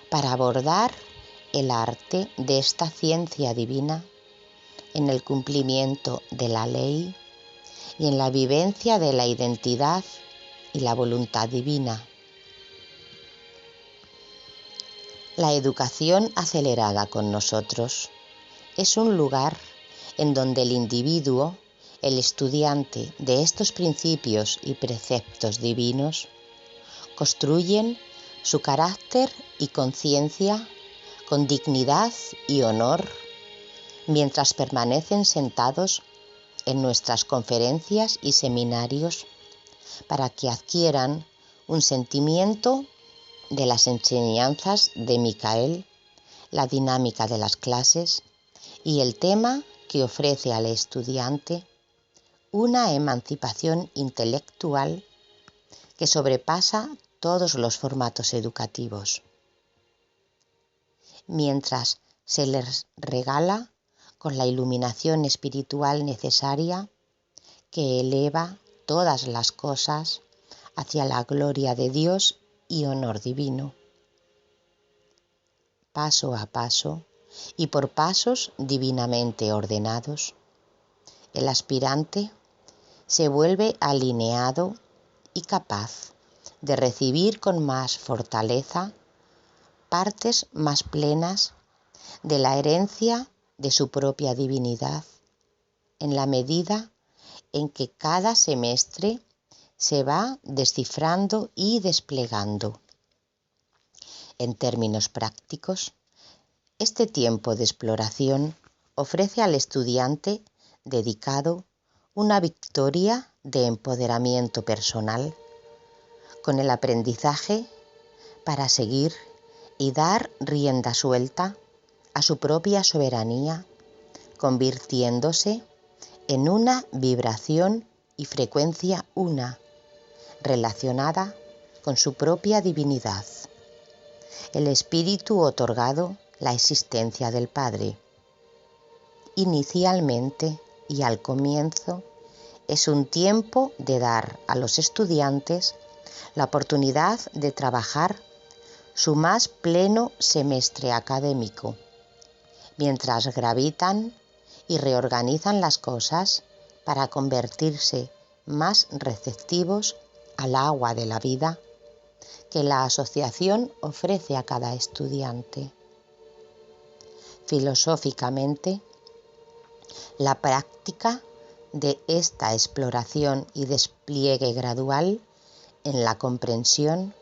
para abordar el arte de esta ciencia divina en el cumplimiento de la ley y en la vivencia de la identidad y la voluntad divina. La educación acelerada con nosotros es un lugar en donde el individuo, el estudiante de estos principios y preceptos divinos, construyen su carácter y conciencia con dignidad y honor mientras permanecen sentados en nuestras conferencias y seminarios para que adquieran un sentimiento de las enseñanzas de Micael, la dinámica de las clases y el tema que ofrece al estudiante una emancipación intelectual que sobrepasa todos los formatos educativos, mientras se les regala con la iluminación espiritual necesaria que eleva todas las cosas hacia la gloria de Dios y honor divino. Paso a paso y por pasos divinamente ordenados, el aspirante se vuelve alineado y capaz de recibir con más fortaleza partes más plenas de la herencia de su propia divinidad, en la medida en que cada semestre se va descifrando y desplegando. En términos prácticos, este tiempo de exploración ofrece al estudiante dedicado una victoria de empoderamiento personal, con el aprendizaje para seguir y dar rienda suelta a su propia soberanía, convirtiéndose en una vibración y frecuencia una, relacionada con su propia divinidad. El espíritu otorgado la existencia del Padre. Inicialmente y al comienzo es un tiempo de dar a los estudiantes la oportunidad de trabajar su más pleno semestre académico, mientras gravitan y reorganizan las cosas para convertirse más receptivos al agua de la vida que la asociación ofrece a cada estudiante. Filosóficamente, la práctica de esta exploración y despliegue gradual en la comprensión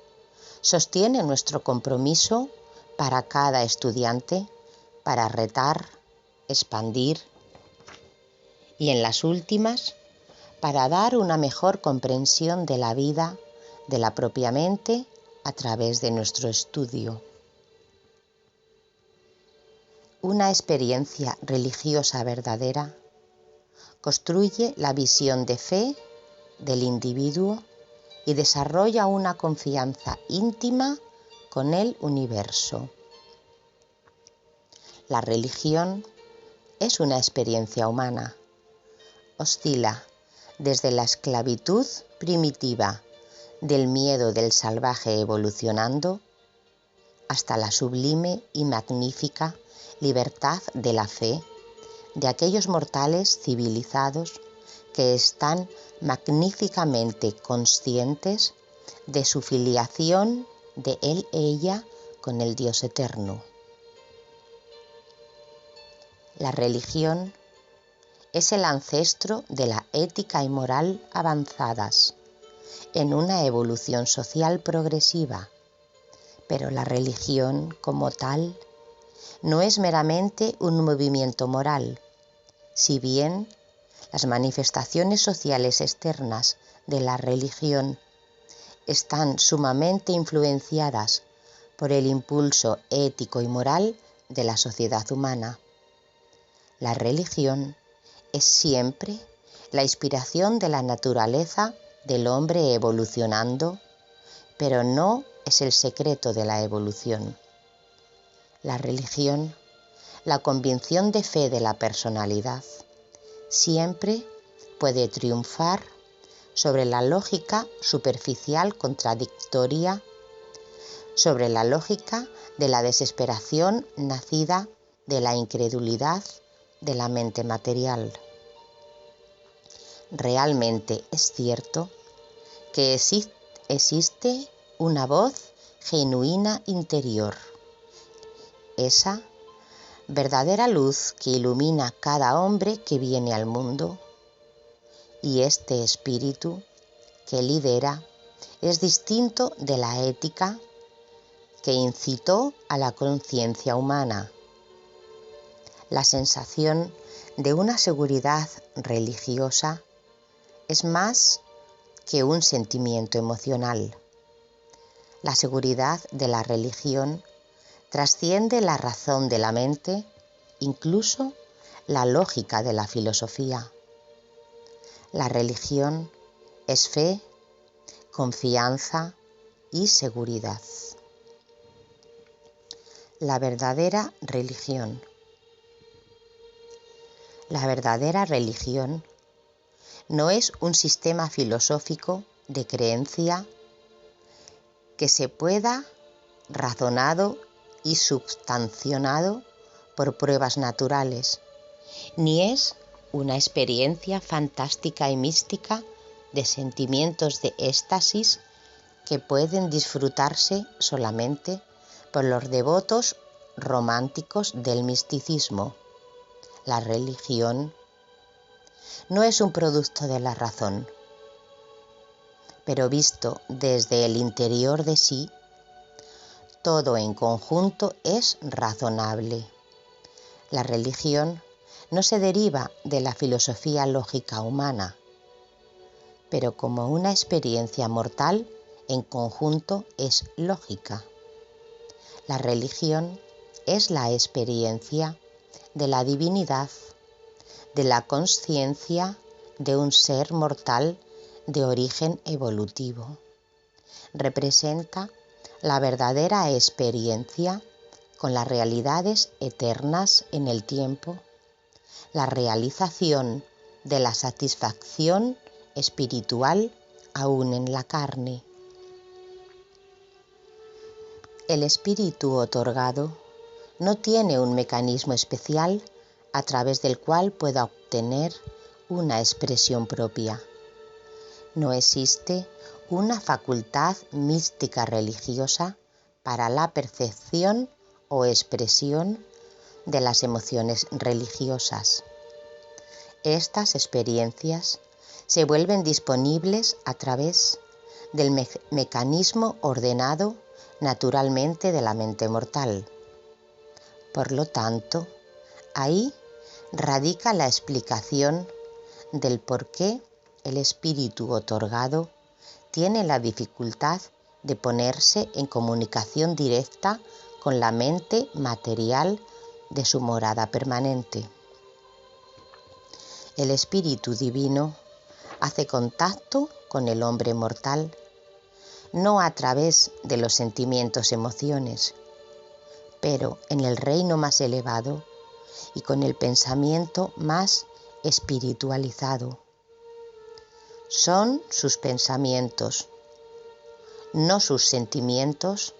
sostiene nuestro compromiso para cada estudiante para retar, expandir y en las últimas para dar una mejor comprensión de la vida de la propia mente a través de nuestro estudio. Una experiencia religiosa verdadera construye la visión de fe del individuo y desarrolla una confianza íntima con el universo. La religión es una experiencia humana. Oscila desde la esclavitud primitiva del miedo del salvaje evolucionando hasta la sublime y magnífica libertad de la fe de aquellos mortales civilizados que están magníficamente conscientes de su filiación de él-ella con el Dios eterno. La religión es el ancestro de la ética y moral avanzadas en una evolución social progresiva, pero la religión como tal no es meramente un movimiento moral, si bien las manifestaciones sociales externas de la religión están sumamente influenciadas por el impulso ético y moral de la sociedad humana. La religión es siempre la inspiración de la naturaleza del hombre evolucionando, pero no es el secreto de la evolución. La religión, la convicción de fe de la personalidad, siempre puede triunfar sobre la lógica superficial contradictoria, sobre la lógica de la desesperación nacida de la incredulidad de la mente material. Realmente es cierto que existe una voz genuina interior, esa verdadera luz que ilumina cada hombre que viene al mundo, y este espíritu que lidera es distinto de la ética que incitó a la conciencia humana. La sensación de una seguridad religiosa es más que un sentimiento emocional. La seguridad de la religión trasciende la razón de la mente, incluso la lógica de la filosofía. La religión es fe, confianza y seguridad. La verdadera religión. La verdadera religión No es un sistema filosófico de creencia que se pueda razonado y substancionado por pruebas naturales, ni es una experiencia fantástica y mística de sentimientos de éxtasis que pueden disfrutarse solamente por los devotos románticos del misticismo. La religión no es un producto de la razón, pero visto desde el interior de sí, todo en conjunto es razonable. La religión no se deriva de la filosofía lógica humana, pero como una experiencia mortal, en conjunto es lógica. La religión es la experiencia de la divinidad, de la consciencia de un ser mortal de origen evolutivo. Representa la verdadera experiencia con las realidades eternas en el tiempo, la realización de la satisfacción espiritual aún en la carne. El espíritu otorgado no tiene un mecanismo especial a través del cual pueda obtener una expresión propia. No existe una facultad mística religiosa para la percepción o expresión de las emociones religiosas. Estas experiencias se vuelven disponibles a través del mecanismo ordenado naturalmente de la mente mortal. Por lo tanto, ahí radica la explicación del por qué el espíritu otorgado tiene la dificultad de ponerse en comunicación directa con la mente material de su morada permanente. El espíritu divino hace contacto con el hombre mortal, no a través de los sentimientos, emociones, pero en el reino más elevado y con el pensamiento más espiritualizado. Son sus pensamientos, no sus sentimientos,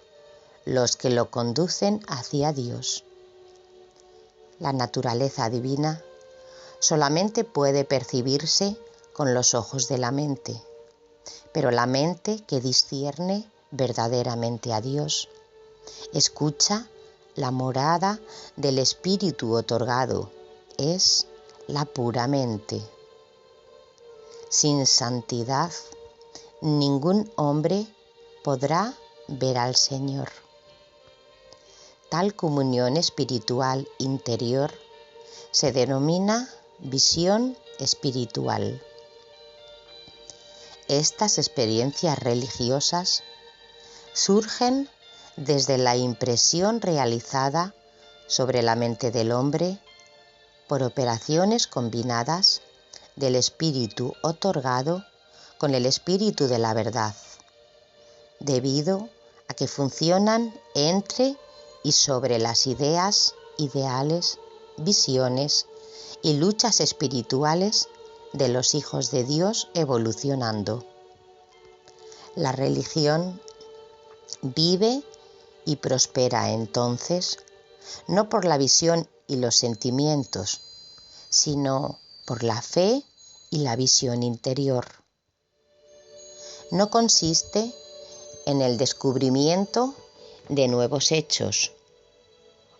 los que lo conducen hacia Dios. La naturaleza divina solamente puede percibirse con los ojos de la mente, pero la mente que discierne verdaderamente a Dios escucha la morada del espíritu otorgado, es la pura mente. Sin santidad, ningún hombre podrá ver al Señor. Tal comunión espiritual interior se denomina visión espiritual. Estas experiencias religiosas surgen desde la impresión realizada sobre la mente del hombre por operaciones combinadas del espíritu otorgado con el espíritu de la verdad, debido a que funcionan entre y sobre las ideas, ideales, visiones y luchas espirituales de los hijos de Dios evolucionando. La religión vive y prospera entonces no por la visión y los sentimientos, sino por la fe y la visión interior. No consiste en el descubrimiento de nuevos hechos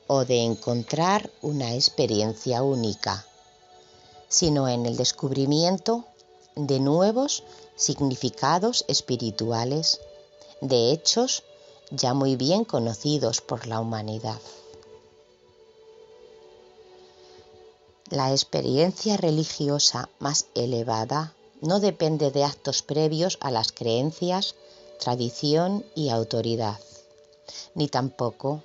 o de encontrar una experiencia única, sino en el descubrimiento de nuevos significados espirituales, de hechos ya muy bien conocidos por la humanidad. La experiencia religiosa más elevada no depende de actos previos a las creencias, tradición y autoridad, ni tampoco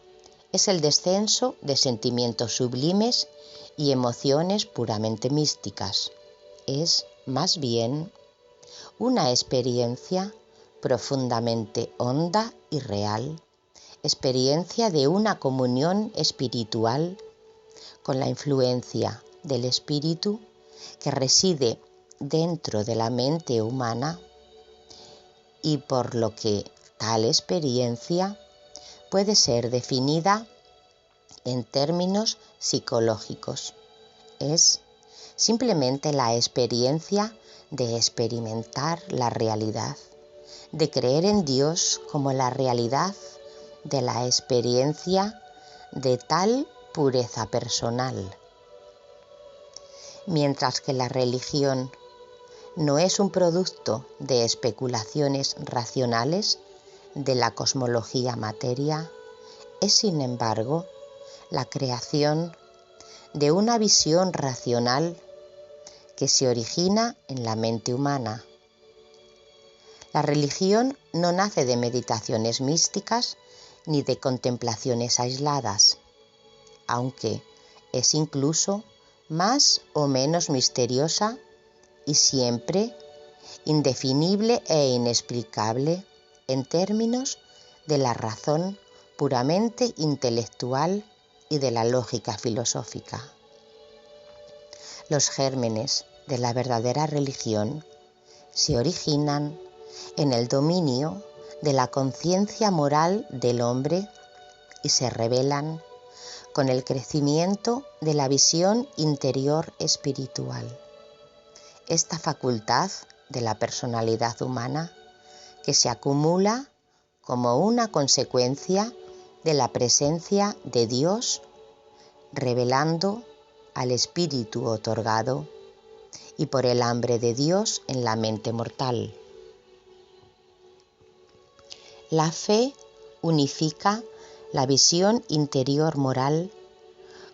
es el descenso de sentimientos sublimes y emociones puramente místicas. Es, más bien, una experiencia profundamente honda y real, experiencia de una comunión espiritual con la influencia del espíritu que reside dentro de la mente humana y por lo que tal experiencia puede ser definida en términos psicológicos. Es simplemente la experiencia de experimentar la realidad, de creer en Dios como la realidad de la experiencia de tal pureza personal. Mientras que la religión no es un producto de especulaciones racionales de la cosmología materia, es sin embargo la creación de una visión racional que se origina en la mente humana. La religión no nace de meditaciones místicas ni de contemplaciones aisladas, aunque es incluso más o menos misteriosa y siempre indefinible e inexplicable en términos de la razón puramente intelectual y de la lógica filosófica. Los gérmenes de la verdadera religión se originan en el dominio de la conciencia moral del hombre y se revelan con el crecimiento de la visión interior espiritual. Esta facultad de la personalidad humana que se acumula como una consecuencia de la presencia de Dios, revelando al espíritu otorgado y por el hambre de Dios en la mente mortal. La fe unifica la visión interior moral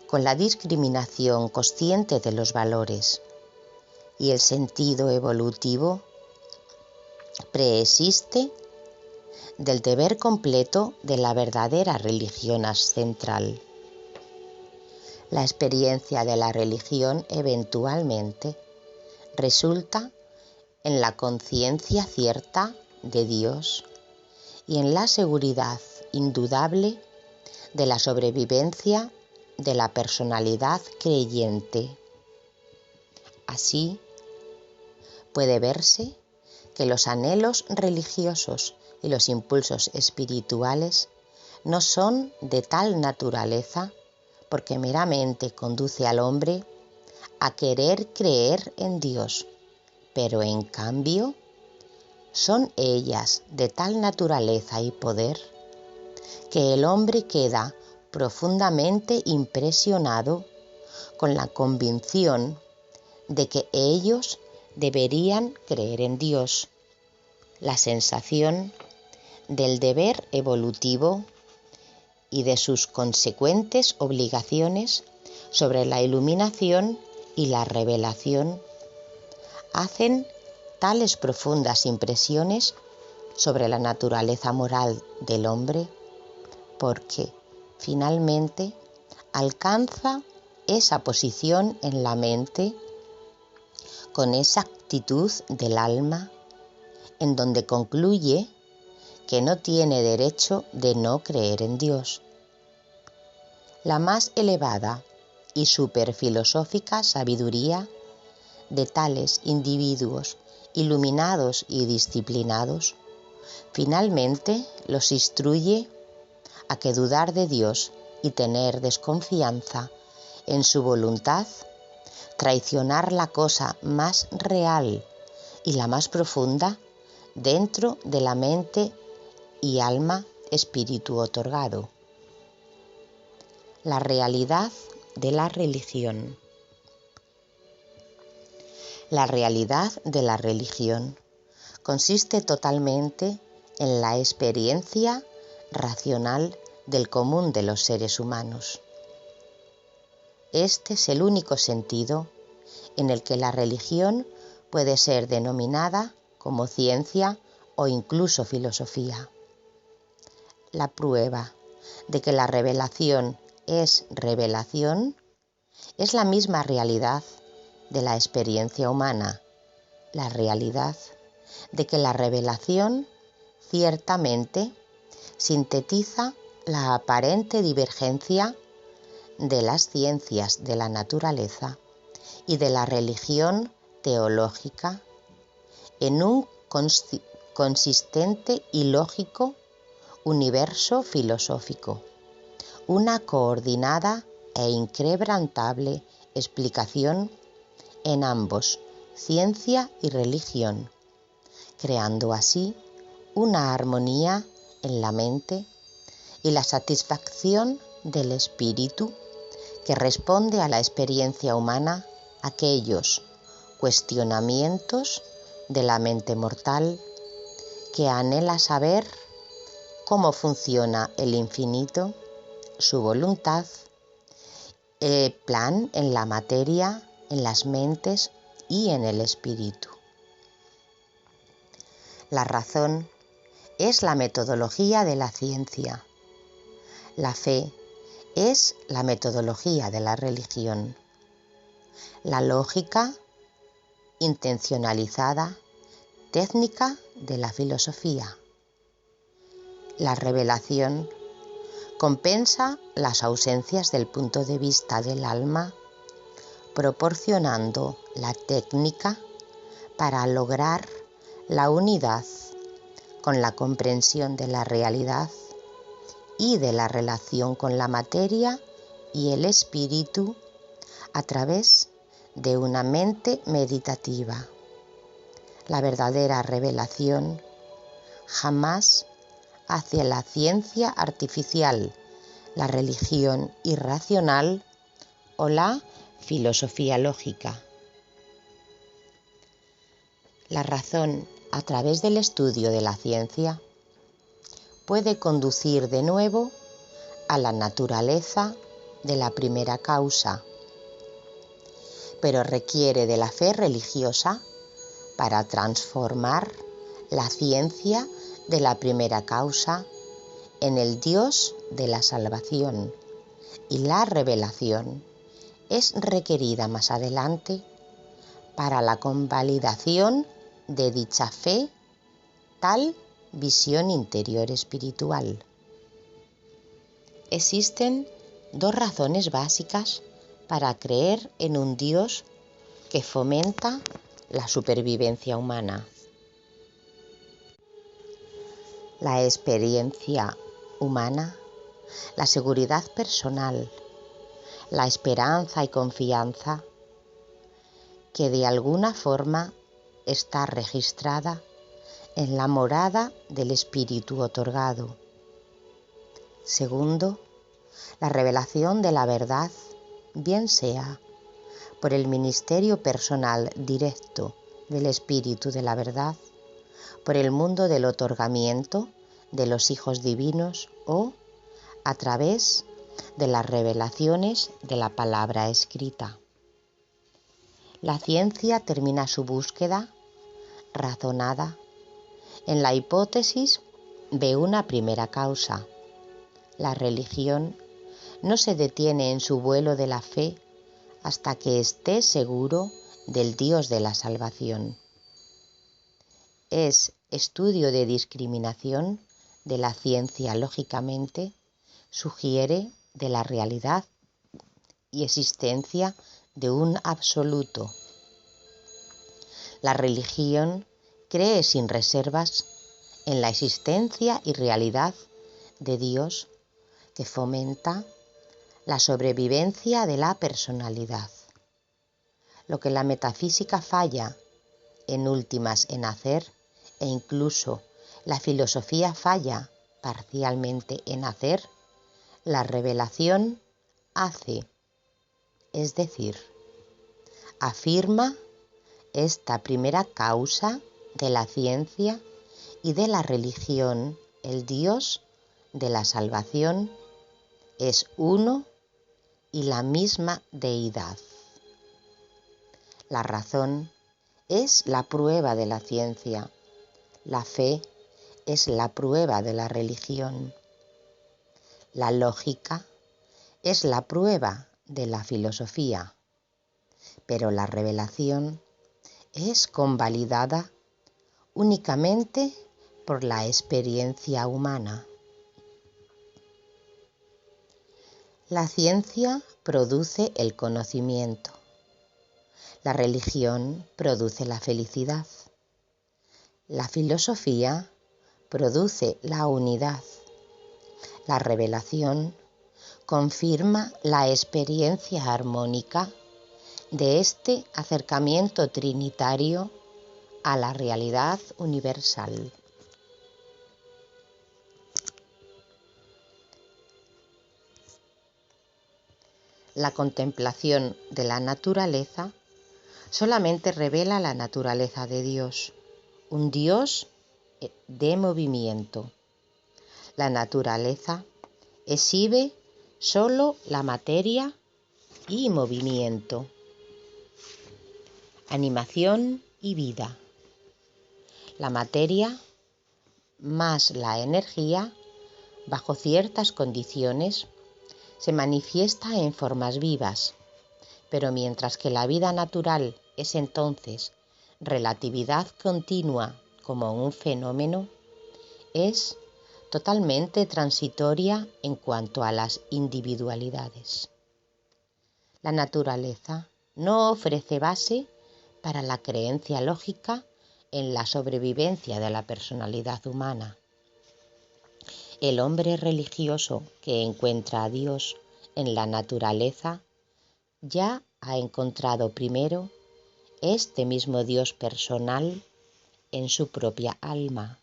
con la discriminación consciente de los valores y el sentido evolutivo preexiste del deber completo de la verdadera religión central. La experiencia de la religión eventualmente resulta en la conciencia cierta de Dios y en la seguridad indudable de la sobrevivencia de la personalidad creyente. Así, puede verse que los anhelos religiosos y los impulsos espirituales no son de tal naturaleza porque meramente conduce al hombre a querer creer en Dios, pero en cambio son ellas de tal naturaleza y poder que el hombre queda profundamente impresionado con la convicción de que ellos deberían creer en Dios. La sensación del deber evolutivo y de sus consecuentes obligaciones sobre la iluminación y la revelación hacen tales profundas impresiones sobre la naturaleza moral del hombre porque finalmente alcanza esa posición en la mente con esa actitud del alma en donde concluye que no tiene derecho de no creer en Dios. La más elevada y superfilosófica sabiduría de tales individuos iluminados y disciplinados finalmente los instruye a que dudar de Dios y tener desconfianza en su voluntad, traicionar la cosa más real y la más profunda dentro de la mente y alma espíritu otorgado. La realidad de la religión. La realidad de la religión consiste totalmente en la experiencia racional del común de los seres humanos. Este es el único sentido en el que la religión puede ser denominada como ciencia o incluso filosofía. La prueba de que la revelación es revelación es la misma realidad de la experiencia humana, la realidad de que la revelación ciertamente sintetiza la aparente divergencia de las ciencias de la naturaleza y de la religión teológica en un consistente y lógico universo filosófico, una coordinada e inquebrantable explicación en ambos, ciencia y religión, creando así una armonía en la mente y la satisfacción del espíritu que responde a la experiencia humana aquellos cuestionamientos de la mente mortal que anhela saber cómo funciona el infinito, su voluntad, el plan en la materia, en las mentes y en el espíritu. La razón es la metodología de la ciencia. La fe es la metodología de la religión. La lógica intencionalizada, técnica de la filosofía. La revelación compensa las ausencias del punto de vista del alma, proporcionando la técnica para lograr la unidad con la comprensión de la realidad y de la relación con la materia y el espíritu a través de una mente meditativa. La verdadera revelación jamás hacia la ciencia artificial, la religión irracional o la filosofía lógica. La razón, a través del estudio de la ciencia, puede conducir de nuevo a la naturaleza de la primera causa, pero requiere de la fe religiosa para transformar la ciencia de la primera causa en el Dios de la salvación, y la revelación es requerida más adelante para la convalidación de dicha fe, tal visión interior espiritual. Existen dos razones básicas para creer en un Dios que fomenta la supervivencia humana. La experiencia humana, la seguridad personal, la esperanza y confianza que de alguna forma está registrada en la morada del Espíritu otorgado. Segundo, la revelación de la verdad, bien sea por el ministerio personal directo del Espíritu de la verdad, por el mundo del otorgamiento de los hijos divinos o a través de las revelaciones de la palabra escrita. La ciencia termina su búsqueda razonada en la hipótesis de una primera causa. La religión no se detiene en su vuelo de la fe hasta que esté seguro del Dios de la salvación. Es estudio de discriminación de la ciencia, lógicamente, sugiere de la realidad y existencia de un absoluto. La religión cree sin reservas en la existencia y realidad de Dios que fomenta la sobrevivencia de la personalidad. Lo que la metafísica falla en últimas en hacer, e incluso la filosofía falla parcialmente en hacer, la revelación hace, es decir, afirma esta primera causa de la ciencia y de la religión. El Dios de la salvación es uno y la misma deidad. La razón es la prueba de la ciencia. La fe es la prueba de la religión. La lógica es la prueba de la filosofía. Pero la revelación es convalidada únicamente por la experiencia humana. La ciencia produce el conocimiento. La religión produce la felicidad. La filosofía produce la unidad. La revelación confirma la experiencia armónica de este acercamiento trinitario a la realidad universal. La contemplación de la naturaleza solamente revela la naturaleza de Dios, un Dios de movimiento. La naturaleza exhibe solo la materia y movimiento, animación y vida. La materia más la energía, bajo ciertas condiciones, se manifiesta en formas vivas, pero mientras que la vida natural es entonces relatividad continua como un fenómeno, es totalmente transitoria en cuanto a las individualidades. La naturaleza no ofrece base para la creencia lógica en la sobrevivencia de la personalidad humana. El hombre religioso que encuentra a Dios en la naturaleza ya ha encontrado primero este mismo Dios personal en su propia alma.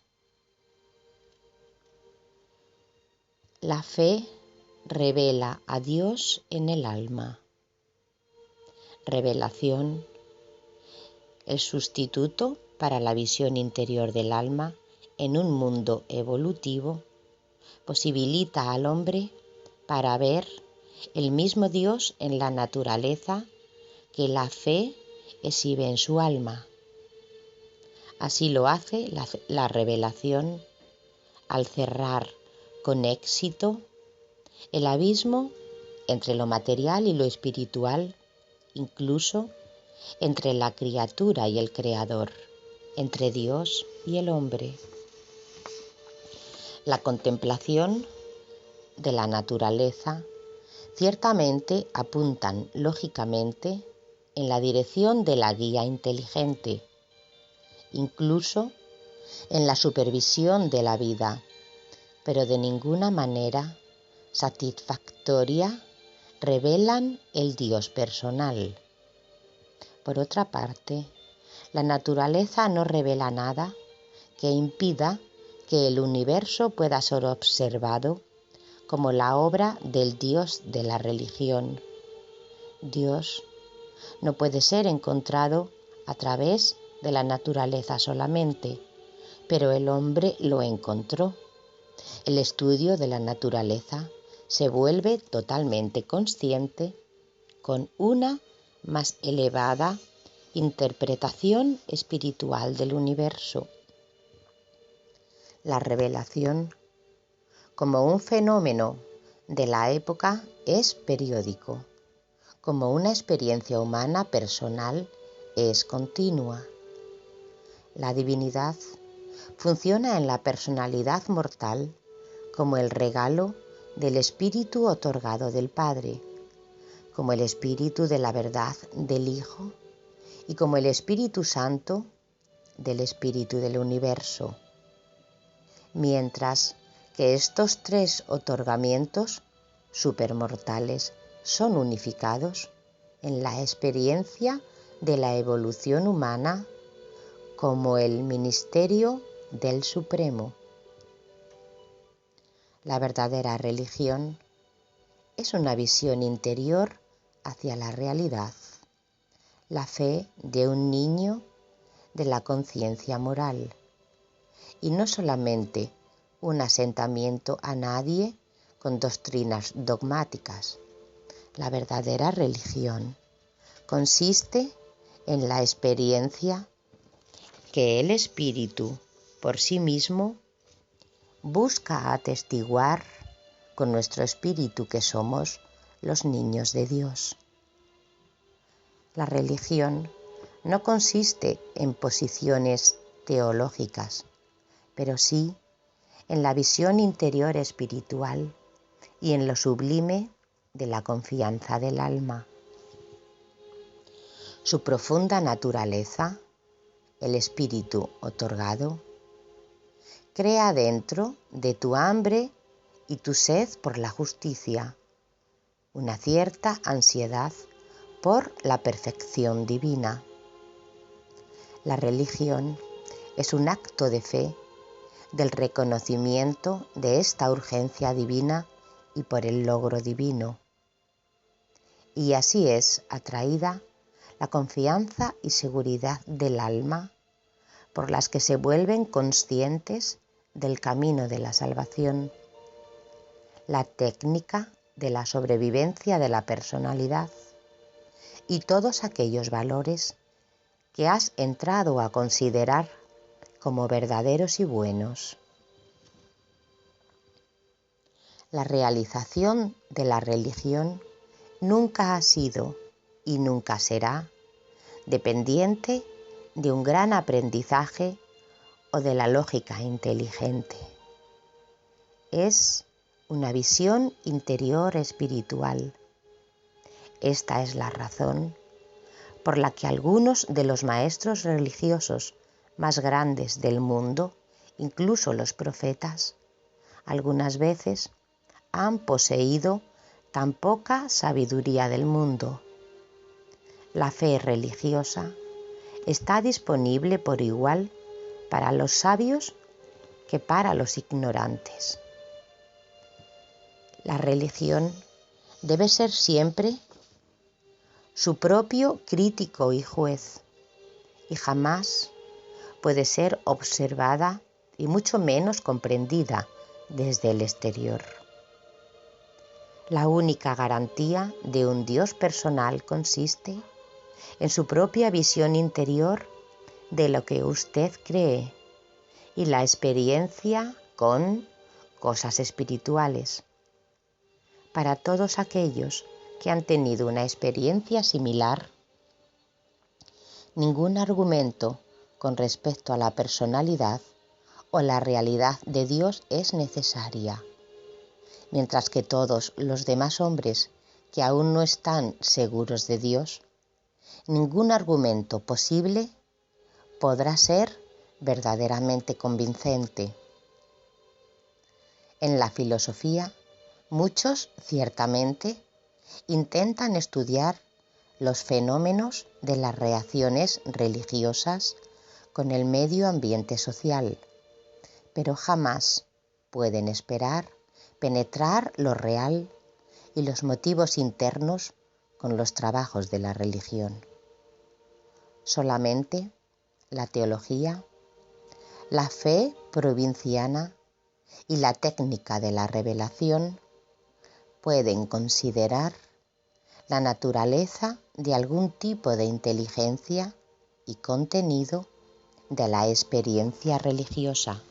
La fe revela a Dios en el alma. Revelación, el sustituto para la visión interior del alma en un mundo evolutivo, posibilita al hombre para ver el mismo Dios en la naturaleza que la fe exhibe en su alma. Así lo hace la revelación al cerrar con éxito el abismo entre lo material y lo espiritual, incluso entre la criatura y el Creador, entre Dios y el hombre. La contemplación de la naturaleza ciertamente apuntan lógicamente en la dirección de la guía inteligente, incluso en la supervisión de la vida, pero de ninguna manera satisfactoria revelan el Dios personal. Por otra parte, la naturaleza no revela nada que impida que el universo pueda ser observado como la obra del Dios de la religión. Dios no puede ser encontrado a través de la naturaleza solamente, pero el hombre lo encontró. El estudio de la naturaleza se vuelve totalmente consciente con una más elevada interpretación espiritual del universo. La revelación, como un fenómeno de la época, es periódico. Como una experiencia humana personal, es continua. La divinidad funciona en la personalidad mortal como el regalo del espíritu otorgado del Padre, como el espíritu de la verdad del Hijo y como el Espíritu Santo del Espíritu del Universo. Mientras que estos tres otorgamientos supermortales son unificados en la experiencia de la evolución humana como el ministerio del Supremo. La verdadera religión es una visión interior hacia la realidad, la fe de un niño de la conciencia moral, y no solamente un asentamiento a nadie con doctrinas dogmáticas. La verdadera religión consiste en la experiencia que el espíritu por sí mismo busca atestiguar con nuestro espíritu que somos los niños de Dios. La religión no consiste en posiciones teológicas, pero sí en la visión interior espiritual y en lo sublime de la confianza del alma. su profunda naturaleza, el espíritu otorgado, crea dentro de tu hambre y tu sed por la justicia una cierta ansiedad por la perfección divina. La religión es un acto de fe del reconocimiento de esta urgencia divina y por el logro divino. Y así es atraída la confianza y seguridad del alma, por las que se vuelven conscientes del camino de la salvación, la técnica de la sobrevivencia de la personalidad y todos aquellos valores que has entrado a considerar como verdaderos y buenos. La realización de la religión nunca ha sido y nunca será dependiente de un gran aprendizaje o de la lógica inteligente. Es una visión interior espiritual. Esta es la razón por la que algunos de los maestros religiosos más grandes del mundo, incluso los profetas, algunas veces han poseído tan poca sabiduría del mundo. La fe religiosa está disponible por igual para los sabios que para los ignorantes. La religión debe ser siempre su propio crítico y juez, y jamás puede ser observada y mucho menos comprendida desde el exterior. La única garantía de un Dios personal consiste en su propia visión interior de lo que usted cree y la experiencia con cosas espirituales. Para todos aquellos que han tenido una experiencia similar, ningún argumento con respecto a la personalidad o la realidad de Dios es necesaria, mientras que todos los demás hombres que aún no están seguros de Dios, ningún argumento posible podrá ser verdaderamente convincente. En la filosofía, muchos ciertamente intentan estudiar los fenómenos de las reacciones religiosas con el medio ambiente social, pero jamás pueden esperar penetrar lo real y los motivos internos con los trabajos de la religión. Solamente la teología, la fe provinciana y la técnica de la revelación pueden considerar la naturaleza de algún tipo de inteligencia y contenido de la experiencia religiosa.